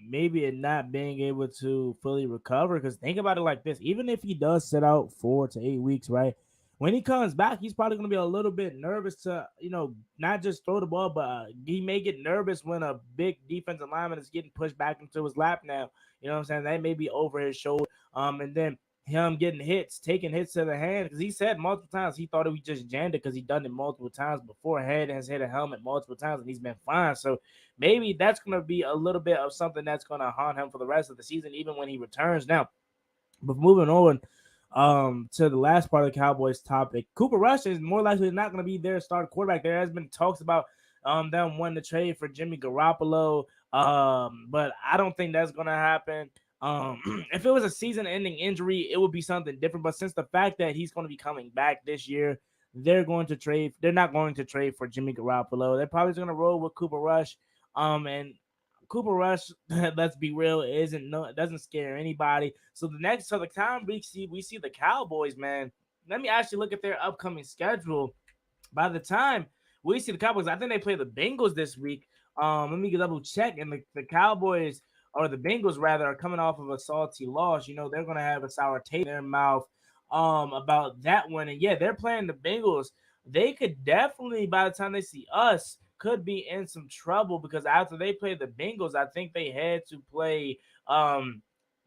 maybe it not being able to fully recover, because think about it like this: even if he does sit out 4 to 8 weeks, right? When he comes back, he's probably going to be a little bit nervous to, not just throw the ball, but he may get nervous when a big defensive lineman is getting pushed back into his lap now. You know what I'm saying? That may be over his shoulder. And then him getting hits, taking hits to the hand, because he said multiple times he thought it was just jammed it because he done it multiple times before. Head has hit a helmet multiple times and he's been fine. So maybe that's going to be a little bit of something that's going to haunt him for the rest of the season, even when he returns. Now, but moving on to the last part of the Cowboys topic, Cooper Rush is more likely not going to be their starting quarterback. There has been talks about them wanting to trade for Jimmy Garoppolo, but I don't think that's going to happen. If it was a season-ending injury, it would be something different. But since the fact that he's going to be coming back this year, they're not going to trade for Jimmy Garoppolo. They're probably going to roll with Cooper Rush. And Cooper Rush, let's be real, it doesn't scare anybody. So the time we see the Cowboys, man. Let me actually look at their upcoming schedule. By the time we see the Cowboys, I think they play the Bengals this week. Let me double check. And the Cowboys, or the Bengals rather, are coming off of a salty loss. They're gonna have a sour taste in their mouth about that one. And yeah, they're playing the Bengals. They could definitely, by the time they see us, could be in some trouble, because after they play the Bengals, I think they had to play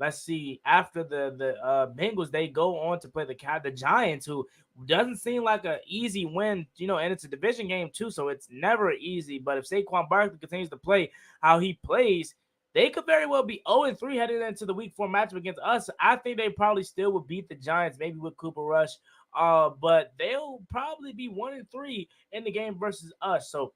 let's see, after the Bengals, they go on to play the Giants, who doesn't seem like an easy win, and it's a division game too, so it's never easy. But if Saquon Barkley continues to play how he plays, they could very well be 0-3 headed into the Week 4 matchup against us. I think they probably still would beat the Giants, maybe with Cooper Rush, but they'll probably be 1-3 in the game versus us. So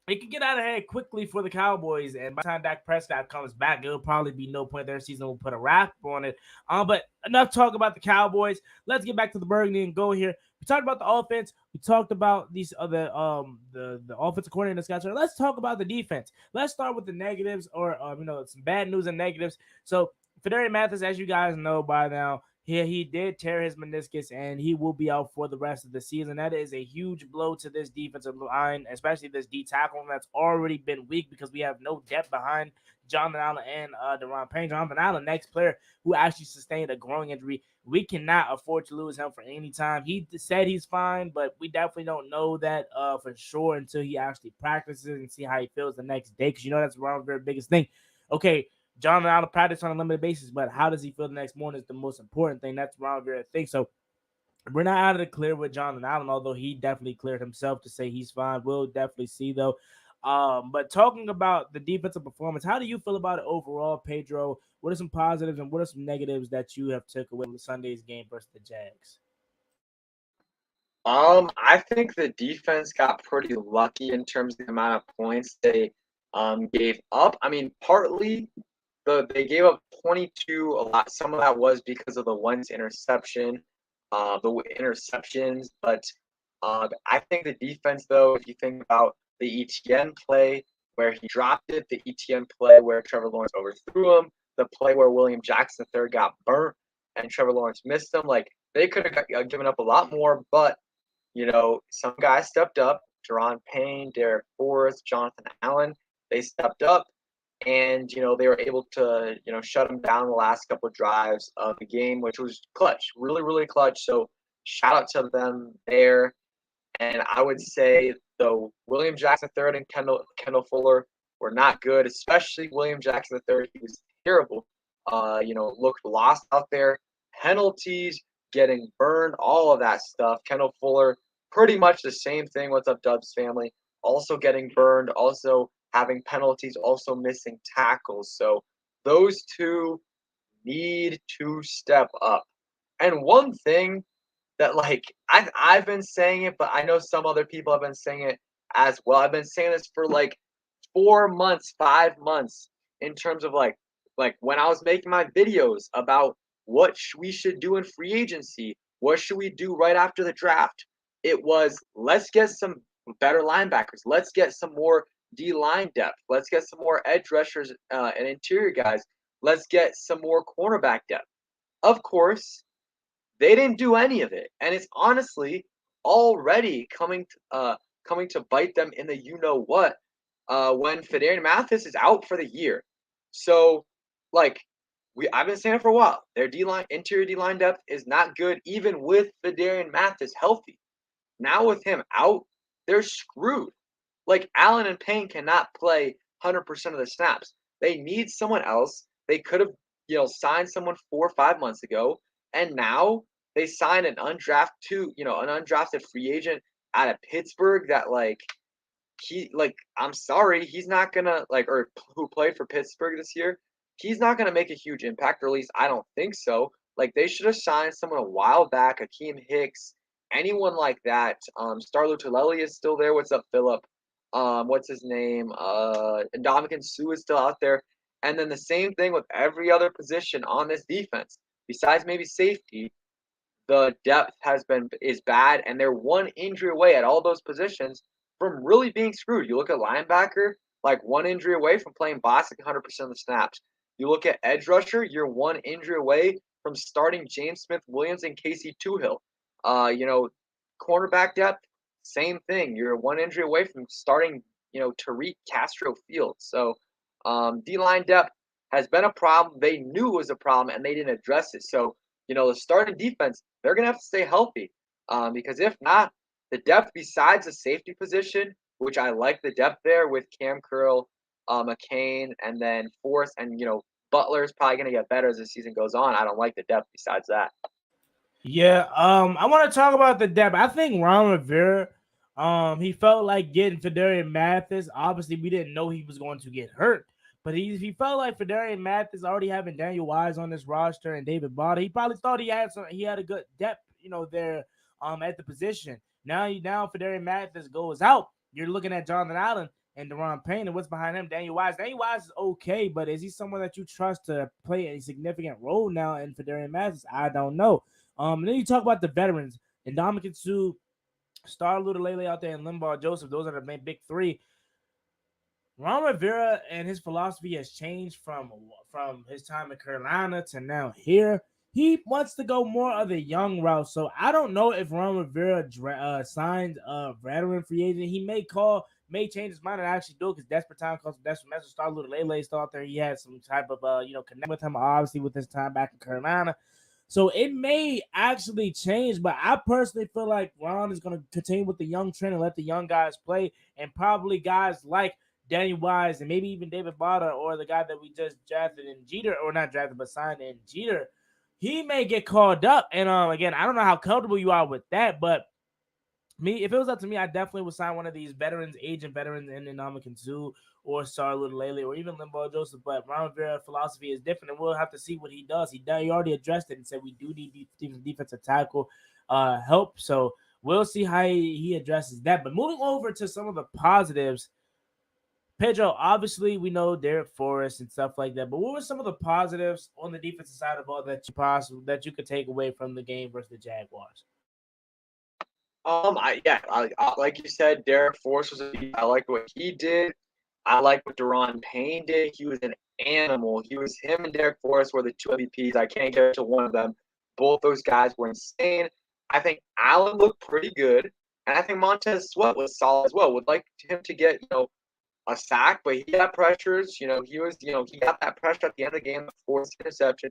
it can get out of hand quickly for the Cowboys, and by the time Dak Prescott comes back, it'll probably be no point. Their season will put a wrap on it. But enough talk about the Cowboys. Let's get back to the burgundy and go here. We talked about the offense. We talked about these other the offensive coordinator Scott. Let's talk about the defense. Let's start with the negatives, or some bad news and negatives. So Phidarian Mathis, as you guys know by now, he did tear his meniscus, and he will be out for the rest of the season. That is a huge blow to this defensive line, especially this D tackle that's already been weak because we have no depth behind Jonathan Allen and Deron Payne. Jonathan Allen, next player who actually sustained a growing injury. We cannot afford to lose him for any time. He said he's fine, but we definitely don't know that for sure until he actually practices and see how he feels the next day, because that's Ronald's very biggest thing. Okay, John Allen practice on a limited basis, but how does he feel the next morning is the most important thing. That's Ron Rivera thing. So we're not out of the clear with Jonathan Allen, although he definitely cleared himself to say he's fine. We'll definitely see, though. But talking about the defensive performance, how do you feel about it overall, Pedro? What are some positives and what are some negatives that you have took away from Sunday's game versus the Jags? I think the defense got pretty lucky in terms of the amount of points they gave up. I mean, partly they gave up 22 a lot. Some of that was because of the Wentz interception, the interceptions. But I think the defense, though, if you think about the ETN play where he dropped it, the ETN play where Trevor Lawrence overthrew him, the play where William Jackson III got burnt and Trevor Lawrence missed him, like they could have given up a lot more. But some guys stepped up. Deron Payne, Derek Forrest, Jonathan Allen, they stepped up. And, they were able to, shut them down the last couple of drives of the game, which was clutch, really, really clutch. So shout out to them there. And I would say, though, William Jackson III and Kendall Fuller, were not good, especially William Jackson III. He was terrible. Looked lost out there. Penalties, getting burned, all of that stuff. Kendall Fuller, pretty much the same thing. What's up, Dubs family? Also getting burned, also having penalties, also missing tackles. So those two need to step up. And one thing that I've been saying it, but I know some other people have been saying it as well. I've been saying this for like 4 months, 5 months in terms of like when I was making my videos about what we should do in free agency, what should we do right after the draft. It was let's get some better linebackers, let's get some more D line depth, let's get some more edge rushers and interior guys, let's get some more cornerback depth. Of course, they didn't do any of it, and it's honestly already coming to bite them in the you know what when Phidarian Mathis is out for the year. So, I've been saying it for a while. Their D line, interior D line depth is not good, even with Phidarian Mathis healthy. Now with him out, they're screwed. Like Allen and Payne cannot play 100% of the snaps. They need someone else. They could have, signed someone 4 or 5 months ago, and now they signed an undrafted free agent out of Pittsburgh that I'm sorry, he's not gonna or who played for Pittsburgh this year. He's not gonna make a huge impact, or at least I don't think so. Like they should have signed someone a while back, Akeem Hicks, anyone like that. Star Lutulelli is still there. What's up, Philip? What's his name? Ndamukong Suh is still out there. And then the same thing with every other position on this defense, besides maybe safety. The depth is bad, and they're one injury away at all those positions from really being screwed. You look at linebacker, like one injury away from playing Bostic 100% of the snaps. You look at edge rusher, you're one injury away from starting James Smith-Williams and Casey Toohill. Cornerback depth, same thing. You're one injury away from starting, Tariq Castro Fields. So D-line depth has been a problem. They knew it was a problem, and they didn't address it. So, the starting defense, they're going to have to stay healthy because if not, the depth besides the safety position, which I like the depth there with Cam Curl, McCain, and then Force, and, Butler is probably going to get better as the season goes on. I don't like the depth besides that. Yeah, I want to talk about the depth. I think Ron Rivera, he felt like getting Phidarian Mathis. Obviously, we didn't know he was going to get hurt, but he felt like Phidarian Mathis already having Daniel Wise on this roster and David Bada. He probably thought he had a good depth, there at the position. Now Phidarian Mathis goes out. You're looking at Jonathan Allen and Deron Payne, and what's behind him? Daniel Wise. Daniel Wise is okay, but is he someone that you trust to play a significant role now in Phidarian Mathis? I don't know. And then you talk about the veterans, and Ndamukong Suh, Star Lutulelli out there, and Limbaugh Joseph. Those are the main big three. Ron Rivera and his philosophy has changed from his time in Carolina to now here. He wants to go more of the young route. So I don't know if Ron Rivera signed a veteran free agent. He may change his mind and actually do it because desperate time comes from desperate measures. Star Lutulelli still out there. He had some type of connect with him, obviously, with his time back in Carolina. So it may actually change, but I personally feel like Ron is going to continue with the young trend and let the young guys play, and probably guys like Daniel Wise and maybe even David Bada or the guy that we just drafted in Jeter, or not drafted but signed in Jeter. He may get called up, and again, I don't know how comfortable you are with that, but if it was up to me, I definitely would sign one of these agent veterans in Ndamukong Suh or Star Lutulelli or even Limbaugh Joseph. But Ron Rivera's philosophy is different, and we'll have to see what he does. He already addressed it and said we do need defensive tackle help. So we'll see how he addresses that. But moving over to some of the positives, Pedro, obviously we know Derek Forrest and stuff like that. But what were some of the positives on the defensive side of all that you could take away from the game versus the Jaguars? Like you said, Derek Forrest I like what he did. I like what Deron Payne did. He was an animal. Him and Derek Forrest were the two MVPs. I can't get to one of them. Both those guys were insane. I think Allen looked pretty good, and I think Montez Sweat was solid as well. Would like him to get a sack, but he got pressures. He got that pressure at the end of the game, the forced interception.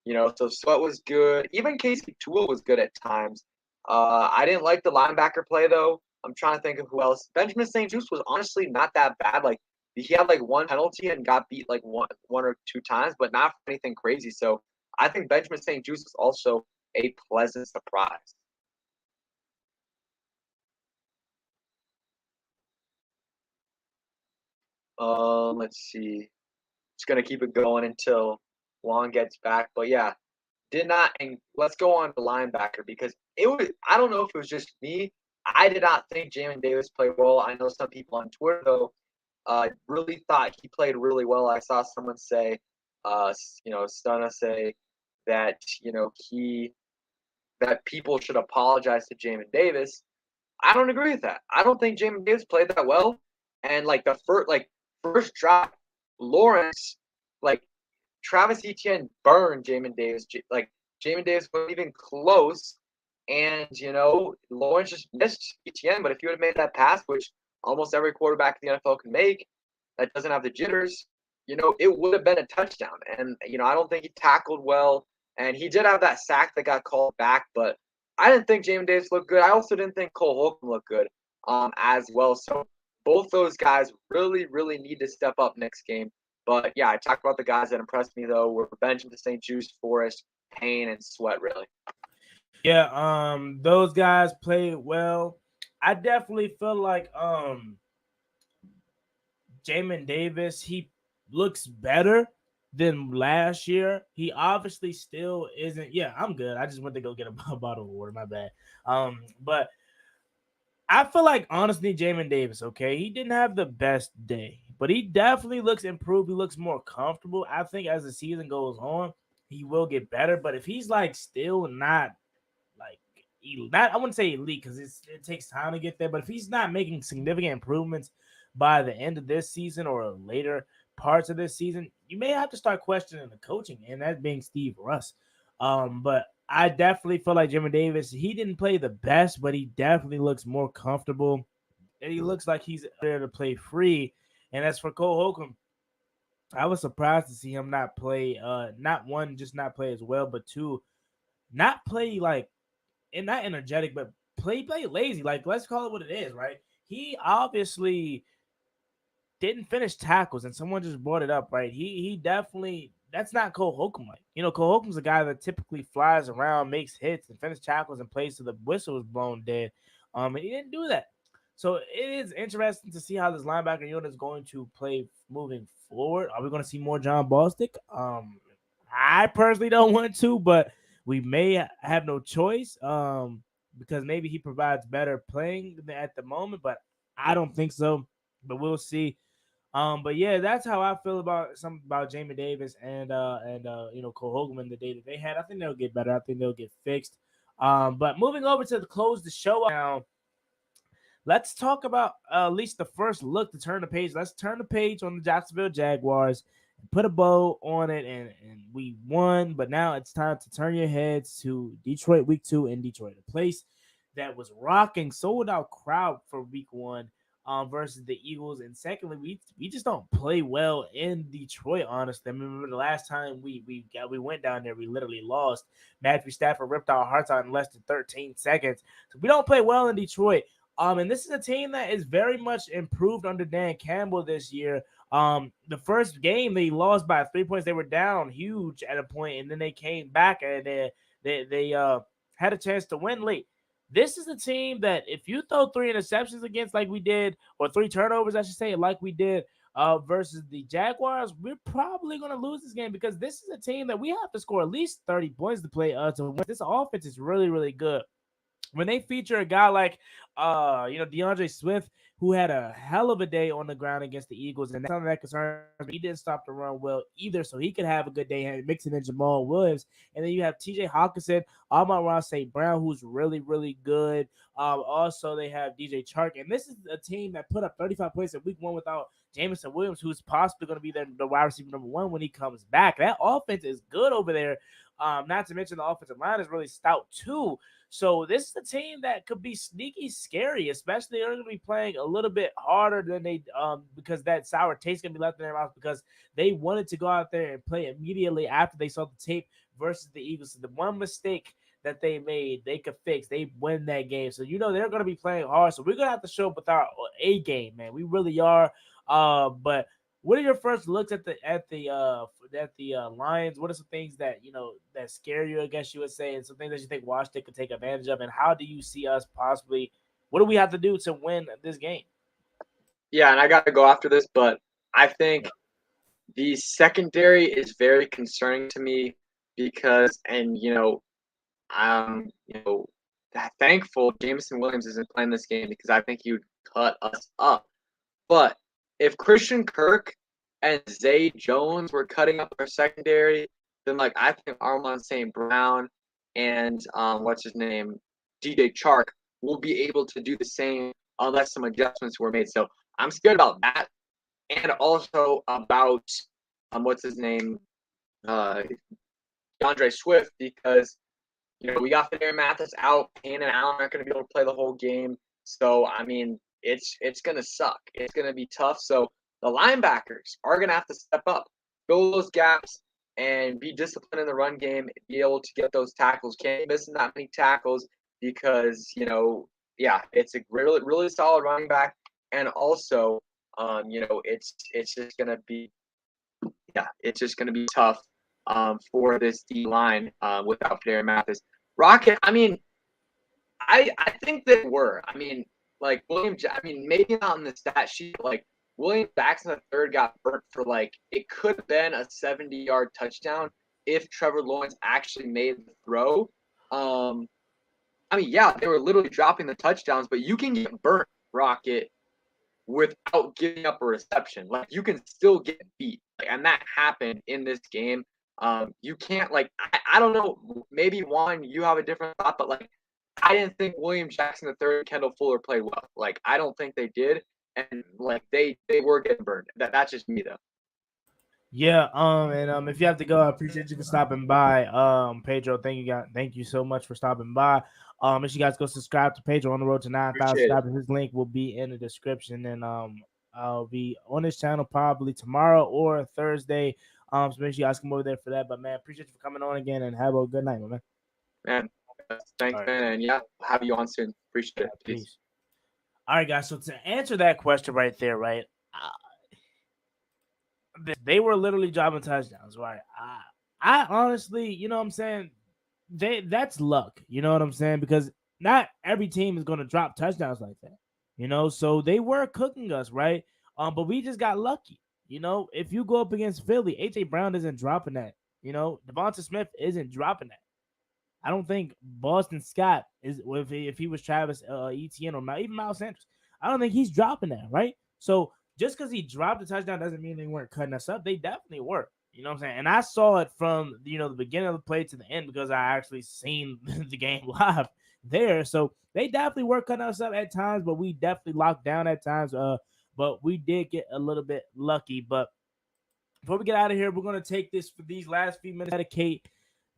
So Sweat was good. Even Casey Toole was good at times. I didn't like the linebacker play though. I'm trying to think of who else. Benjamin St. Juste was honestly not that bad. Like He had like one penalty and got beat like one or two times, but not for anything crazy. So I think Benjamin St. Juste was also a pleasant surprise. Let's see. Just gonna keep it going until Long gets back. But yeah, did not. And let's go on to linebacker because it was. I don't know if it was just me. I did not think Jamin Davis played well. I know some people on Twitter though really thought he played really well. I saw someone say, Stunna say that that people should apologize to Jamin Davis. I don't agree with that. I don't think Jamin Davis played that well. And like the first drop, Lawrence, like Travis Etienne burned Jamin Davis. Like Jamin Davis wasn't even close. And Lawrence just missed Etienne. But if you would have made that pass, which almost every quarterback in the NFL can make, that doesn't have the jitters, it would have been a touchdown. And I don't think he tackled well. And he did have that sack that got called back, but I didn't think Jamin Davis looked good. I also didn't think Cole Holcomb looked good as well. So both those guys really, really need to step up next game. But yeah, I talked about the guys that impressed me though were Benjamin St. Juste, Forrest, Payne, and Sweat really. Yeah, those guys played well. I definitely feel like Jamin Davis, he looks better than last year. He obviously still isn't. Yeah, I'm good. I just went to go get a bottle of water. My bad. But I feel like honestly, Jamin Davis, okay, he didn't have the best day, but he definitely looks improved. He looks more comfortable. I think as the season goes on, he will get better. But if he's like still not like not, I wouldn't say elite because it takes time to get there. But if he's not making significant improvements by the end of this season or later parts of this season, you may have to start questioning the coaching, and that being Steve Russ. But I definitely feel like Jimmy Davis, he didn't play the best, but he definitely looks more comfortable, and he looks like he's there to play free. And as for Cole Holcomb, I was surprised to see him not play, not one, just not play as well, but two, not play like and not energetic, but play lazy. Like let's call it what it is, right? He obviously didn't finish tackles, and someone just brought it up, right? He definitely that's not Cole Holcomb like. Cole Holcomb's a guy that typically flies around, makes hits, and finishes tackles and plays till the whistle is blown dead. And he didn't do that. So it is interesting to see how this linebacker unit is going to play moving forward. Are we going to see more John Bostic? I personally don't want to, but we may have no choice. Because maybe he provides better playing at the moment, but I don't think so. But we'll see. But yeah, that's how I feel about Jamin Davis and Cole Hogan and the day that they had. I think they'll get better. I think they'll get fixed. But moving over to close the show now, let's talk about at least the first look to turn the page. Let's turn the page on the Jacksonville Jaguars and put a bow on it, and we won. But now it's time to turn your heads to Detroit Week 2 in Detroit, a place that was rocking, sold out crowd for Week 1. Versus the Eagles, and secondly, we just don't play well in Detroit. Honestly, I remember the last time we went down there, we literally lost. Matthew Stafford ripped our hearts out in less than 13 seconds. So we don't play well in Detroit. And this is a team that is very much improved under Dan Campbell this year. The first game they lost by 3 points. They were down huge at a point, and then they came back and they had a chance to win late. This is a team that if you throw 3 interceptions against like we did, or 3 turnovers, I should say, like we did versus the Jaguars, we're probably going to lose this game because this is a team that we have to score at least 30 points to play to win. This offense is really, really good. When they feature a guy like DeAndre Swift, who had a hell of a day on the ground against the Eagles, and that's something that concerns me. He didn't stop the run well either, so he could have a good day mixing in Jamal Williams. And then you have TJ Hawkinson, Amon-Ra St. Brown, who's really, really good. Also, they have DJ Chark, and this is a team that put up 35 points in Week 1 without Jameson Williams, who's possibly going to be the wide receiver number 1 when he comes back. That offense is good over there. Not to mention the offensive line is really stout too. So this is a team that could be sneaky scary, especially they're going to be playing a little bit harder than they because that sour taste going to be left in their mouth because they wanted to go out there and play immediately after they saw the tape versus the Eagles. So the one mistake that they made, they could fix. They win that game. So they're going to be playing hard. So we're going to have to show up with our A game, man. We really are. But what are your first looks at the Lions? What are some things that that scare you? I guess you would say, and some things that you think Washington could take advantage of, and how do you see us possibly? What do we have to do to win this game? Yeah, and I got to go after this, but I think the secondary is very concerning to me because, and you know, thankful Jameson Williams isn't playing this game because I think he would cut us up. But if Christian Kirk and Zay Jones were cutting up our secondary, then like I think Armon St. Brown and what's his name, DJ Chark will be able to do the same unless some adjustments were made. So I'm scared about that, and also about what's his name, uh, DeAndre Swift, because we got Phidarian Mathis out. Payne and Allen aren't going to be able to play the whole game. So I mean, it's going to suck. It's going to be tough. So the linebackers are going to have to step up, fill those gaps, and be disciplined in the run game. Be able to get those tackles. Can't be missing that many tackles because yeah, it's a really really solid running back, and also it's just going to be it's just going to be tough for this D line without Phidarian Mathis. Rocket, I mean, I think they were. I mean, like I mean, maybe not on the stat sheet. Like William Jackson III got burnt for it could have been a 70-yard touchdown if Trevor Lawrence actually made the throw. I mean, yeah, they were literally dropping the touchdowns, but you can get burnt, Rocket, without giving up a reception. Like you can still get beat, and that happened in this game. You can't I don't know. Maybe Juan, you have a different thought, but I didn't think William Jackson III and Kendall Fuller played well. I don't think they did, and they were getting burned. That's just me though. Yeah, and if you have to go, I appreciate you for stopping by. Pedro, thank you so much for stopping by. If you guys go subscribe to Pedro on the road to 9,000 subscribers, his link will be in the description, and I'll be on this channel probably tomorrow or Thursday. So make sure you guys come over there for that. But man, appreciate you for coming on again, and have a good night, my man. Man, thanks, right, man, and yeah, we'll have you on soon. Appreciate it. Peace. All right, guys. So to answer that question right there, right. They were literally dropping touchdowns, right? I honestly, you know what I'm saying? That's luck, you know what I'm saying? Because not every team is going to drop touchdowns like that, So they were cooking us, right? But we just got lucky, If you go up against Philly, AJ Brown isn't dropping that, Devonta Smith isn't dropping that. I don't think Boston Scott is if he was Travis Etienne or even Miles Sanders. I don't think he's dropping that, right? So just because he dropped the touchdown doesn't mean they weren't cutting us up. They definitely were. You know what I'm saying? And I saw it from the beginning of the play to the end because I actually seen the game live there. So they definitely were cutting us up at times, but we definitely locked down at times. But we did get a little bit lucky. But before we get out of here, we're gonna take this for these last few minutes, dedicate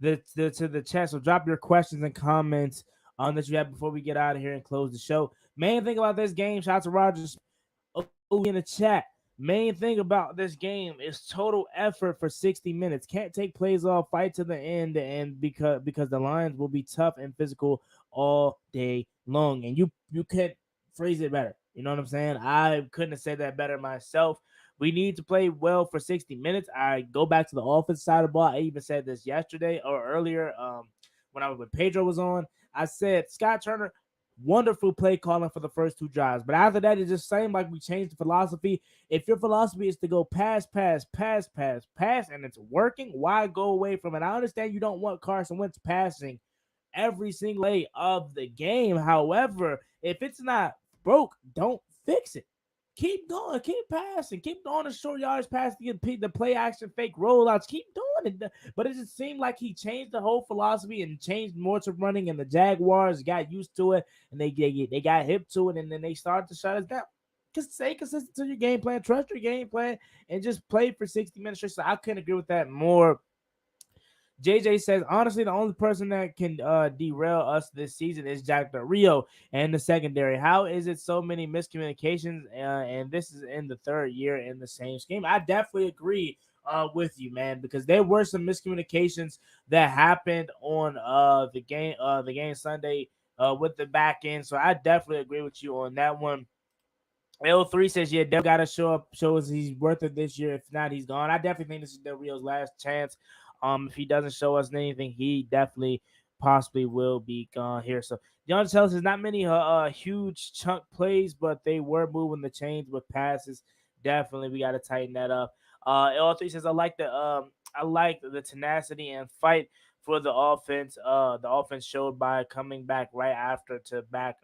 to the chat. So drop your questions and comments on that you have before we get out of here and close the show. Main thing about this game, shout out to Rogers in the chat. Main thing about this game is total effort for 60 minutes. Can't take plays off, fight to the end, and because the Lions will be tough and physical all day long. And you could phrase it better. You know what I'm saying? I couldn't have said that better myself. We need to play well for 60 minutes. I go back to the offensive side of the ball. I even said this yesterday or earlier when Pedro was on. I said, Scott Turner, wonderful play calling for the first two drives. But after that, it just seemed like we changed the philosophy. If your philosophy is to go pass, and it's working, why go away from it? I understand you don't want Carson Wentz passing every single day of the game. However, if it's not broke, don't fix it. Keep going, keep passing, keep going the short yards pass, the play action fake rollouts, keep doing it. But it just seemed like he changed the whole philosophy and changed more to running, and the Jaguars got used to it and they got hip to it, and then they started to shut us down. Just stay consistent to your game plan, trust your game plan, and just play for 60 minutes. So I couldn't agree with that more. JJ says, honestly, the only person that can derail us this season is Jack Del Rio and the secondary. How is it so many miscommunications? And this is in the third year in the same scheme. I definitely agree with you, man, because there were some miscommunications that happened on the game Sunday with the back end. So I definitely agree with you on that one. L3 says, yeah, Del got to show us he's worth it this year. If not, he's gone. I definitely think this is Del Rio's last chance. If he doesn't show us anything, he definitely possibly will be gone here. So, John tells us not many huge chunk plays, but they were moving the chains with passes. Definitely, we got to tighten that up. L3 says, I like the tenacity and fight for the offense. The offense showed by coming back right after to back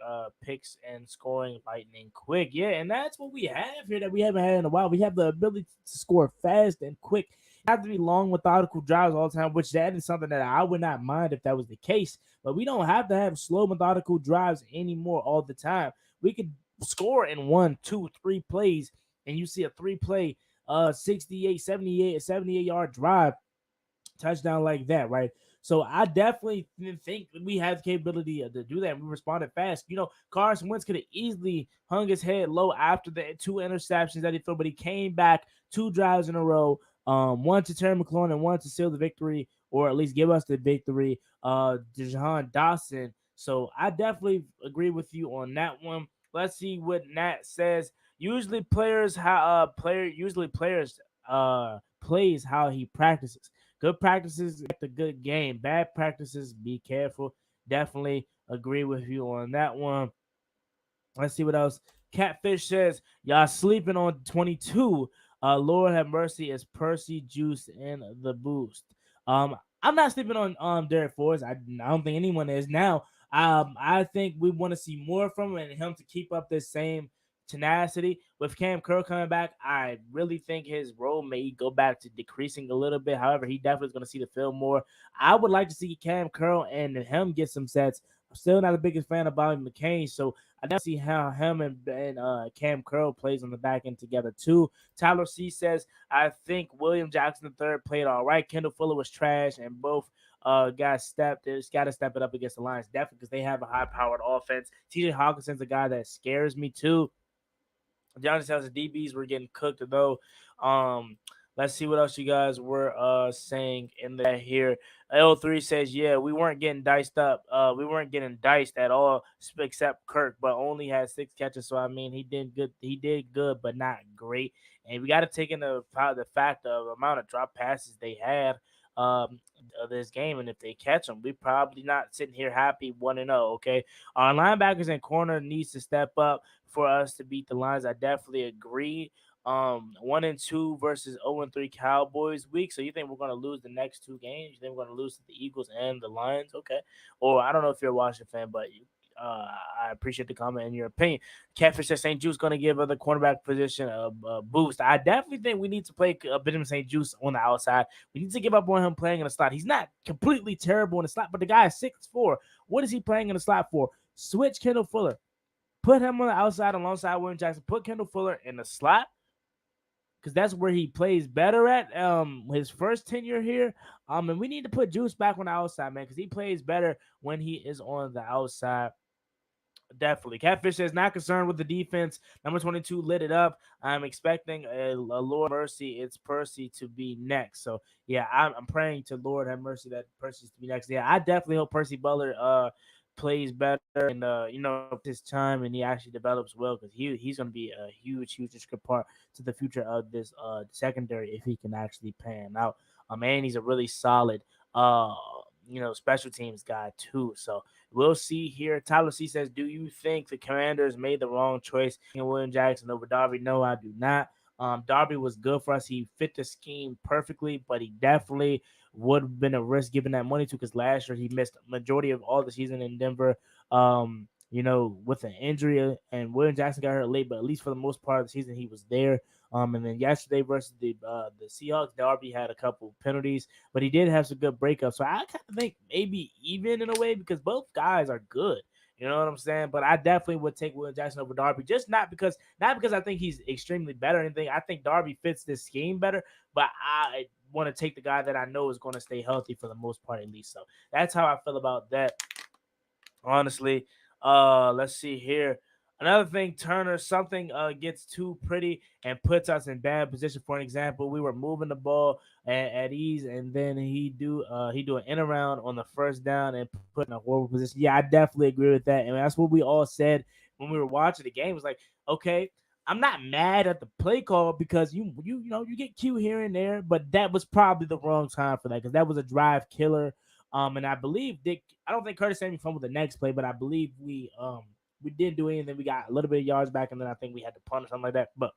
picks and scoring lightning quick. Yeah, and that's what we have here that we haven't had in a while. We have the ability to score fast and quick. It have to be long, methodical drives all the time, which that is something that I would not mind if that was the case. But we don't have to have slow, methodical drives anymore all the time. We could score in 1, 2, 3 plays, and you see a 3 play 68, 78 yard drive touchdown like that, right? So I definitely think we have the capability to do that. And we responded fast. Carson Wentz could have easily hung his head low after the 2 interceptions that he threw, but he came back 2 drives in a row. One to Terry McLaurin and one to seal the victory, or at least give us the victory. Dejan Dawson. So I definitely agree with you on that one. Let's see what Nat says. Usually players plays how he practices. Good practices get the good game. Bad practices, be careful. Definitely agree with you on that one. Let's see what else. Catfish says, y'all sleeping on 22. Lord have mercy, is Percy Juice in the boost. I'm not sleeping on Derek Forrest. I don't think anyone is now. I think we want to see more from him and him to keep up this same tenacity. With Cam Curl coming back, I really think his role may go back to decreasing a little bit. However, he definitely is going to see the field more. I would like to see Cam Curl and him get some sets. I'm still not the biggest fan of Bobby McCain, so I definitely see how him and Cam Curl plays on the back end together too. Tyler C says, I think William Jackson III played all right. Kendall Fuller was trash, and both guys stepped. It's got to step it up against the Lions, definitely, because they have a high-powered offense. TJ Hawkinson's a guy that scares me too. Johnny says the DBs were getting cooked though. Um, let's see what else you guys were saying in the here. L3 says, yeah, we weren't getting diced up. We weren't getting diced at all, except Kirk, but only had 6 catches. So I mean, he did good. He did good, but not great. And we got to take into the fact of the amount of drop passes they had of this game, and if they catch them, we probably not sitting here happy 1-0. Okay, our linebackers and corner needs to step up for us to beat the Lions. I definitely agree. 1-2 versus 0-3 Cowboys week. So you think we're gonna lose the next 2 games? You think we're gonna lose to the Eagles and the Lions? Okay. Or I don't know if you're a Washington fan, but I appreciate the comment and your opinion. Catfish says St. Juice going to give the cornerback position a boost. I definitely think we need to play Benjamin St. Juice on the outside. We need to give up on him playing in the slot. He's not completely terrible in the slot, but the guy is 6'4". What is he playing in the slot for? Switch Kendall Fuller. Put him on the outside alongside William Jackson. Put Kendall Fuller in the slot because that's where he plays better at. His first tenure here. And we need to put Juice back on the outside, man, because he plays better when he is on the outside. Definitely. Catfish says, not concerned with the defense. Number 22 lit it up. I'm expecting a Lord mercy. It's Percy to be next. So, yeah, I'm praying to Lord have mercy that Percy's to be next. Yeah, I definitely hope Percy Butler plays better and, his time and he actually develops well because he's going to be a huge, huge integral part to the future of this secondary if he can actually pan out. And he's a really solid, special teams guy too. So, we'll see here. Tyler C says, do you think the Commanders made the wrong choice in William Jackson over Darby? No, I do not. Darby was good for us. He fit the scheme perfectly, but he definitely would have been a risk giving that money to because last year he missed majority of all the season in Denver. With an injury, and William Jackson got hurt late, but at least for the most part of the season he was there. And then yesterday versus the Seahawks, Darby had a couple penalties, but he did have some good breakups. So I kind of think maybe even in a way because both guys are good. You know what I'm saying? But I definitely would take William Jackson over Darby, just not because I think he's extremely better or anything. I think Darby fits this scheme better, but I want to take the guy that I know is going to stay healthy for the most part at least. So that's how I feel about that. Honestly, let's see here. Another thing, Turner, something gets too pretty and puts us in bad position. For an example, we were moving the ball at ease, and then he do an in around on the first down and put in a horrible position. Yeah, I definitely agree with that, and that's what we all said when we were watching the game. It was like, okay, I'm not mad at the play call because you get cute here and there, but that was probably the wrong time for that because that was a drive killer. And I believe I don't think Curtis Samuel fumbled the next play, but I believe we didn't do anything. We got a little bit of yards back, and then I think we had to punt or something like that. But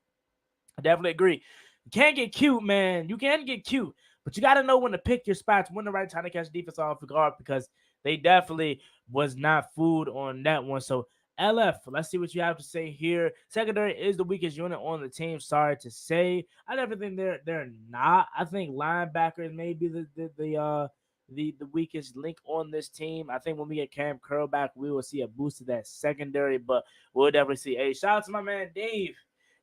I definitely agree. You can't get cute, man. You can get cute, but you got to know when to pick your spots, when the right time to catch defense off the guard because they definitely was not fooled on that one. So LF, let's see what you have to say here. Secondary is the weakest unit on the team. Sorry to say, I definitely think they're not. I think linebackers may be the weakest link on this team. I think when we get Cam Curl back, we will see a boost to that secondary, but we'll definitely see. Hey, shout out to my man Dave.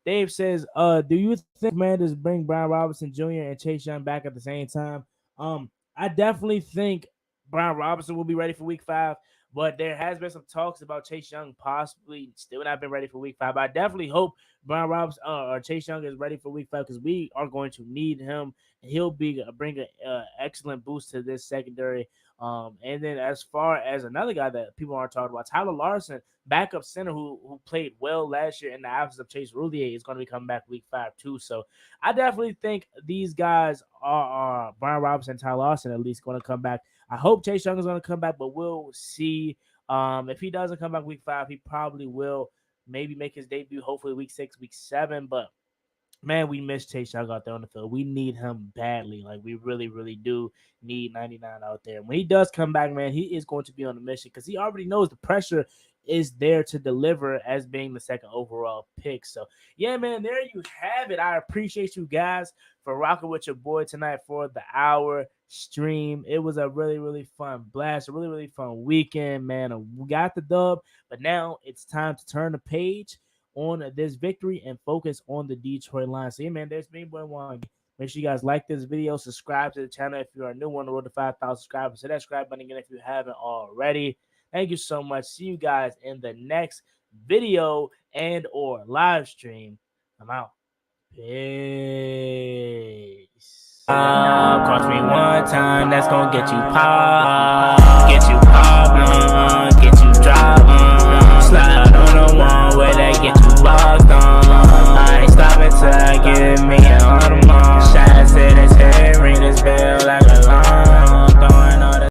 Dave says, do you think Commanders bring Brian Robinson Jr. and Chase Young back at the same time? I definitely think Brian Robinson will be ready for week 5, but there has been some talks about Chase Young possibly still not been ready for week 5. But I definitely hope Brian Robinson or Chase Young is ready for week 5 because we are going to need him. He'll bring an excellent boost to this secondary. And then as far as another guy that people aren't talking about, Tyler Larson, backup center who played well last year in the absence of Chase Roulier, is going to be coming back week 5 too. So I definitely think these guys are Brian Robinson and Tyler Larson at least going to come back. I hope Chase Young is going to come back, but we'll see. If he doesn't come back week 5, he probably will maybe make his debut, hopefully week 6, week 7. But man, we miss Chase Young out there on the field. We need him badly. Like, we really, really do need 99 out there. When he does come back, man, he is going to be on a mission because he already knows the pressure is there to deliver as being the second overall pick. So, yeah, man, there you have it. I appreciate you guys for rocking with your boy tonight for the hour stream. It was a really, really fun blast, a really, really fun weekend, man. We got the dub, but now it's time to turn the page on this victory and focus on the Detroit Lions. So, yeah, man, there's me, boy, one. Make sure you guys like this video, subscribe to the channel if you are new on the road to 5,000 subscribers. Hit that subscribe button again if you haven't already. Thank you so much. See you guys in the next video and or live stream. I'm out. Peace. Cross me one time, that's gonna get you popped. Get you popped.